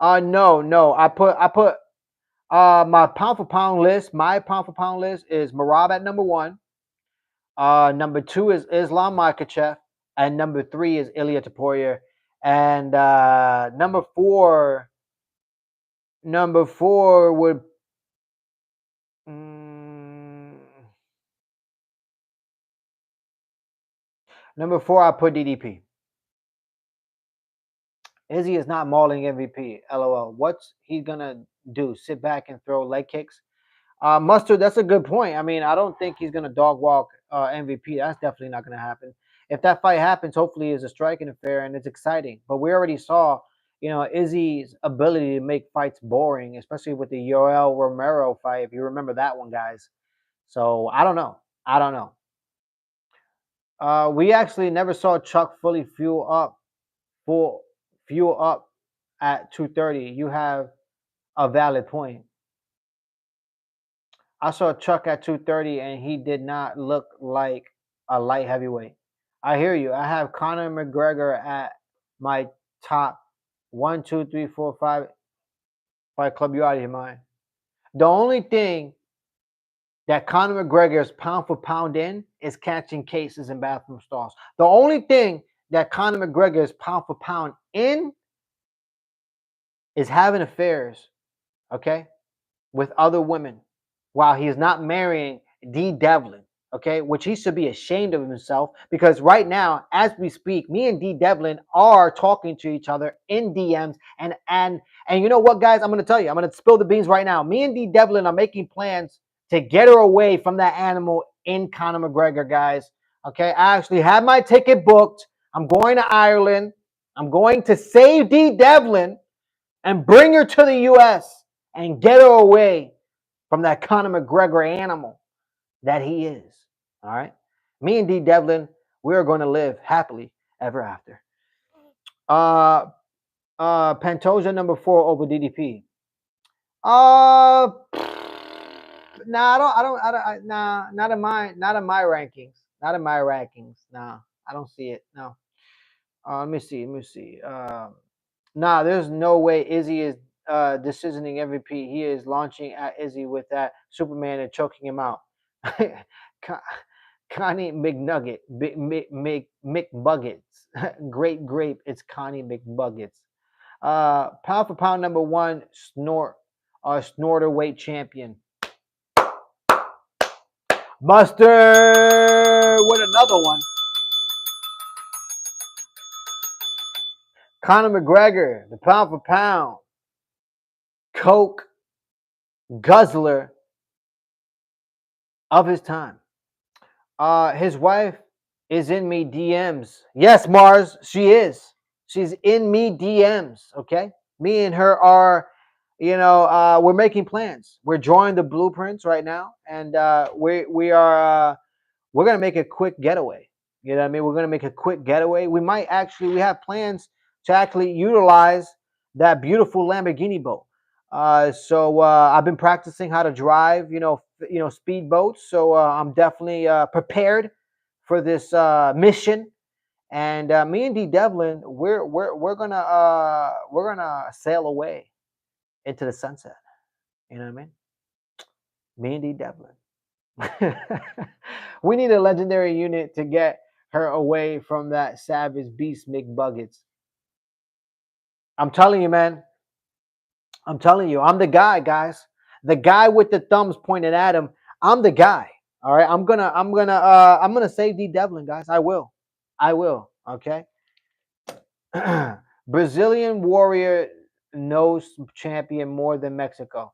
No. I put my pound for pound list. My pound for pound list is Marab at number 1. Number 2 is Islam Makhachev, and number 3 is Ilya Taporia, and number four would number 4 I put DDP. Izzy is not mauling MVP. LOL. What's he gonna do? Sit back and throw leg kicks? Mustard, that's a good point. I mean, I don't think he's gonna dog walk MVP. That's definitely not gonna happen. If that fight happens, hopefully it's a striking affair and it's exciting. But we already saw, you know, Izzy's ability to make fights boring, especially with the Yoel Romero fight. If you remember that one, guys. So I don't know. I don't know. We actually never saw Chuck fully fuel up at 230. You have a valid point. I saw Chuck at 230 and he did not look like a light heavyweight. I hear you. I have Conor McGregor at my top 1, 2, 3, 4, 5 fight club. You out of your mind. The only thing that Conor McGregor is pound for pound in is catching cases in bathroom stalls. The only thing that Conor McGregor is pound for pound in is having affairs, okay, with other women while he is not marrying Dee Devlin, okay, which he should be ashamed of himself because right now, as we speak, me and Dee Devlin are talking to each other in DMs and you know what, guys, I'm going to tell you, I'm going to spill the beans right now. Me and Dee Devlin are making plans to get her away from that animal in Conor McGregor, guys. Okay, I actually have my ticket booked. I'm going to Ireland. I'm going to save Dee Devlin and bring her to the U.S. and get her away from that Conor McGregor animal that he is. All right. Me and Dee Devlin, we are going to live happily ever after. Pantoja number 4 over DDP. Nah, not in my rankings. Not in my rankings. Nah, I don't see it. No. Let me see. Nah, there's no way Izzy is decisioning MVP. He is launching at Izzy with that Superman and choking him out. Connie McNugget, McBuggets, Great Grape. It's Connie McBuggets. Pound for pound number 1, snorter weight champion. Mustard with another one. Conor McGregor, the pound for pound, Coke guzzler of his time. His wife is in me DMs. Yes, Mars, she is. She's in me DMs. Okay, me and her are, we're making plans. We're drawing the blueprints right now, and we're gonna make a quick getaway. You know what I mean? We're gonna make a quick getaway. We have plans to actually utilize that beautiful Lamborghini boat. So I've been practicing how to drive, speedboats. So I'm definitely prepared for this mission. And me and D Devlin, we're gonna sail away into the sunset. You know what I mean? Me and D Devlin. We need a legendary unit to get her away from that savage beast McBuggets. I'm telling you, man. I'm telling you, I'm the guy, guys. The guy with the thumbs pointed at him. I'm the guy. All right. I'm gonna save D Devlin, guys. I will. I will. Okay. Brazilian warrior knows champion more than Mexico.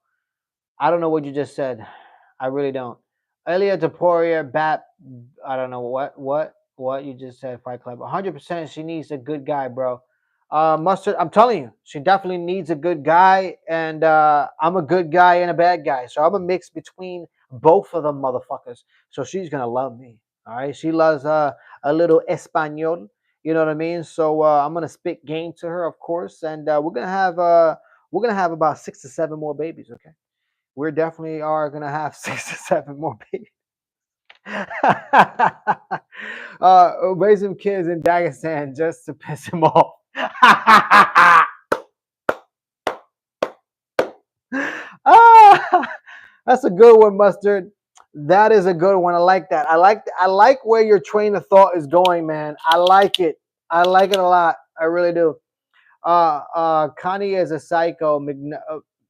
I don't know what you just said. I really don't. Elia Taporia, Bat. I don't know what you just said. Fight Club. 100%. She needs a good guy, bro. Mustard. I'm telling you, she definitely needs a good guy, and I'm a good guy and a bad guy, so I'm a mix between both of them motherfuckers. So she's gonna love me. All right. She loves a little Espanol. You know what I mean? So I'm gonna spit game to her, of course, and we're gonna have about 6 to 7 more babies. Okay. We definitely are gonna have 6 to 7 more babies. Raise some kids in Dagestan just to piss him off. That's a good one, Mustard. That is a good one. I like that. I like where your train of thought is going, man. I like it. I like it a lot. I really do. Connie is a psycho.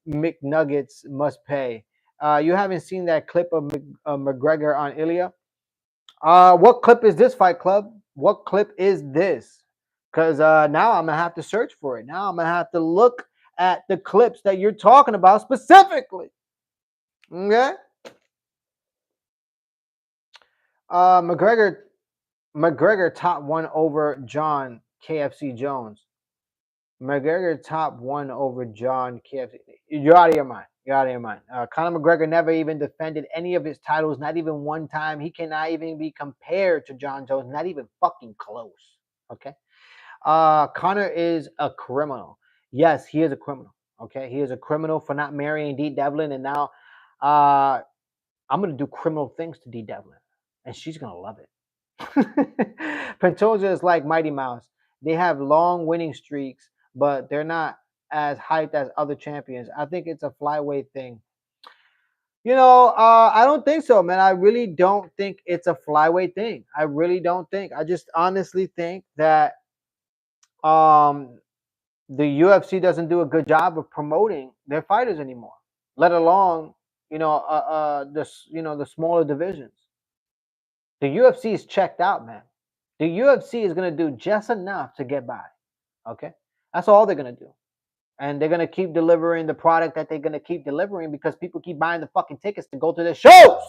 McNuggets must pay. You haven't seen that clip of McGregor on Ilya? What clip is this, Fight Club? What clip is this? Because now I'm gonna have to search for it. Now I'm gonna have to look at the clips that you're talking about specifically. Okay. McGregor top one over John KFC Jones. McGregor top one over John KFC. You're out of your mind. You're out of your mind. Conor McGregor never even defended any of his titles, not even one time. He cannot even be compared to John Jones, not even fucking close. Okay. Conor is a criminal. Yes, he is a criminal. Okay, he is a criminal for not marrying D Devlin, and now I'm gonna do criminal things to D Devlin, and she's gonna love it. Pantoja is like Mighty Mouse. They have long winning streaks, but they're not as hyped as other champions. I think it's a flyweight thing. I don't think so, man. I really don't think it's a flyweight thing. I really don't think. I just honestly think that um the UFC doesn't do a good job of promoting their fighters anymore, let alone the smaller divisions. The UFC is checked out, man. The UFC is gonna do just enough to get by. Okay, that's all they're gonna do, and they're gonna keep delivering the product that they're gonna keep delivering because people keep buying the fucking tickets to go to their shows.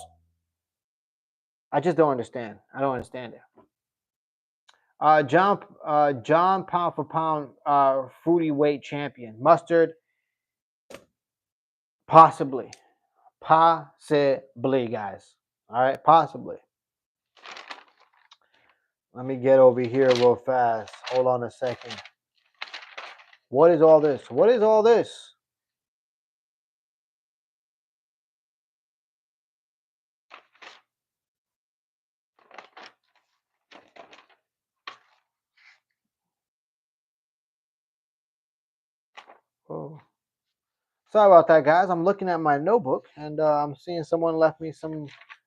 I just don't understand. I don't understand it. John pound for pound fruity weight champion. Mustard, possibly. Possibly, guys. All right, possibly. Let me get over here real fast. Hold on a second. What is all this? What is all this? Oh. Sorry about that, guys. I'm looking at my notebook and I'm seeing someone left me some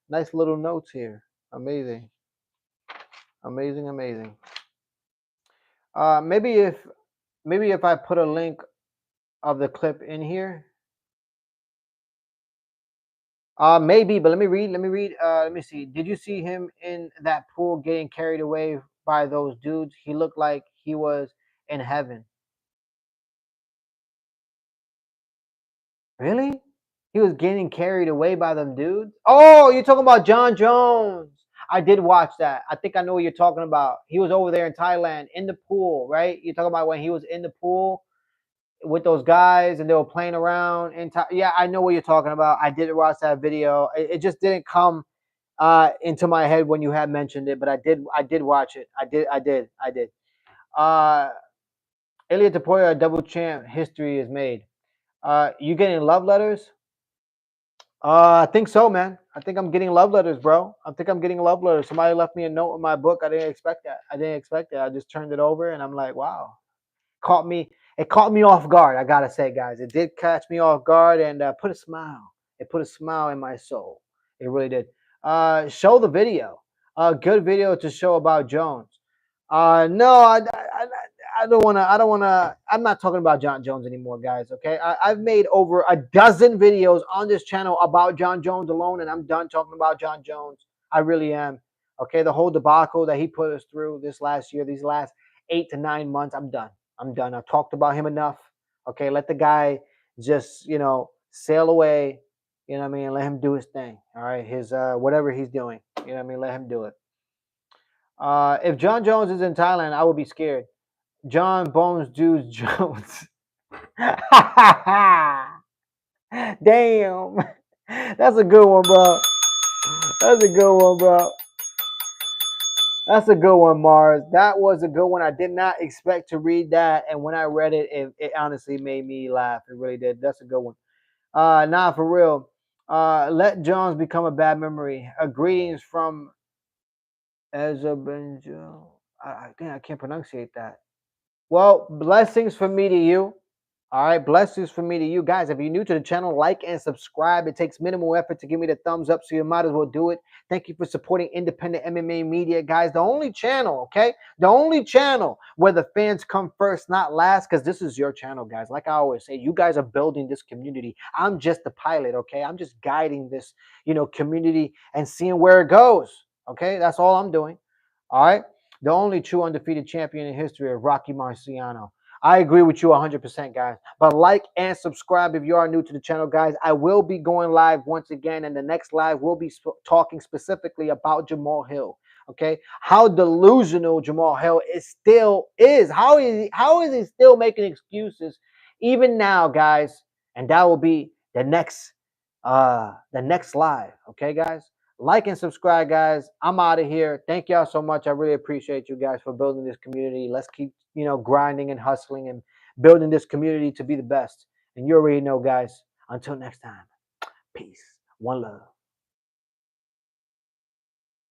nice little notes here. Amazing. Amazing, amazing. Maybe if I put a link of the clip in here. Maybe, but let me read. Let me read. Let me see. Did you see him in that pool getting carried away by those dudes? He looked like he was in heaven. Really? He was getting carried away by them dudes? Oh, you're talking about John Jones. I did watch that. I think I know what you're talking about. He was over there in Thailand in the pool, right? You're talking about when he was in the pool with those guys and they were playing around. Yeah, I know what you're talking about. I did watch that video. It just didn't come into my head when you had mentioned it, but I did watch it. I did. Uh, Ilya Tapoya, double champ, history is made. You getting love letters? I think so, man. I think I'm getting love letters, bro. I think I'm getting love letters. Somebody left me a note in my book. I didn't expect that. I didn't expect that. I just turned it over and I'm like, wow. Caught me. It caught me off guard. I gotta say, guys, it did catch me off guard and put a smile. It put a smile in my soul. It really did. Show the video. Good video to show about Jones. No, I don't want to. I don't want to. I'm not talking about John Jones anymore, guys. Okay, I've made over a dozen videos on this channel about John Jones alone, and I'm done talking about John Jones. I really am. Okay, the whole debacle that he put us through this last year, these last 8 to 9 months, I'm done. I'm done. I've talked about him enough. Okay, let the guy just sail away. You know what I mean? Let him do his thing. All right, his whatever he's doing. You know what I mean? Let him do it. If John Jones is in Thailand, I would be scared. John Bones Juice Jones. Damn. That's a good one, bro. That's a good one, bro. That's a good one, Mars. That was a good one. I did not expect to read that. And when I read it, it honestly made me laugh. It really did. That's a good one. Nah, for real. Let Jones become a bad memory. Greetings from Azerbaijan. I can't pronunciate that. Well, blessings from me to you. All right, blessings from me to you guys. If you're new to the channel, like and subscribe. It takes minimal effort to give me the thumbs up, so you might as well do it. Thank you for supporting independent MMA media, guys. The only channel, okay? The only channel where the fans come first, not last, because this is your channel, guys. Like I always say, you guys are building this community. I'm just the pilot, okay? I'm just guiding this, community and seeing where it goes, okay? That's all I'm doing, all right? The only true undefeated champion in history of Rocky Marciano. I agree with you 100%, guys. But like and subscribe if you are new to the channel, guys. I will be going live once again, and the next live will be talking specifically about Jamal Hill. Okay, how delusional Jamal Hill still is. How is he still making excuses even now, guys? And that will be the next live. Okay, guys. Like and subscribe, guys. I'm out of here. Thank y'all so much. I really appreciate you guys for building this community. Let's keep, grinding and hustling and building this community to be the best. And you already know, guys. Until next time, peace. One love.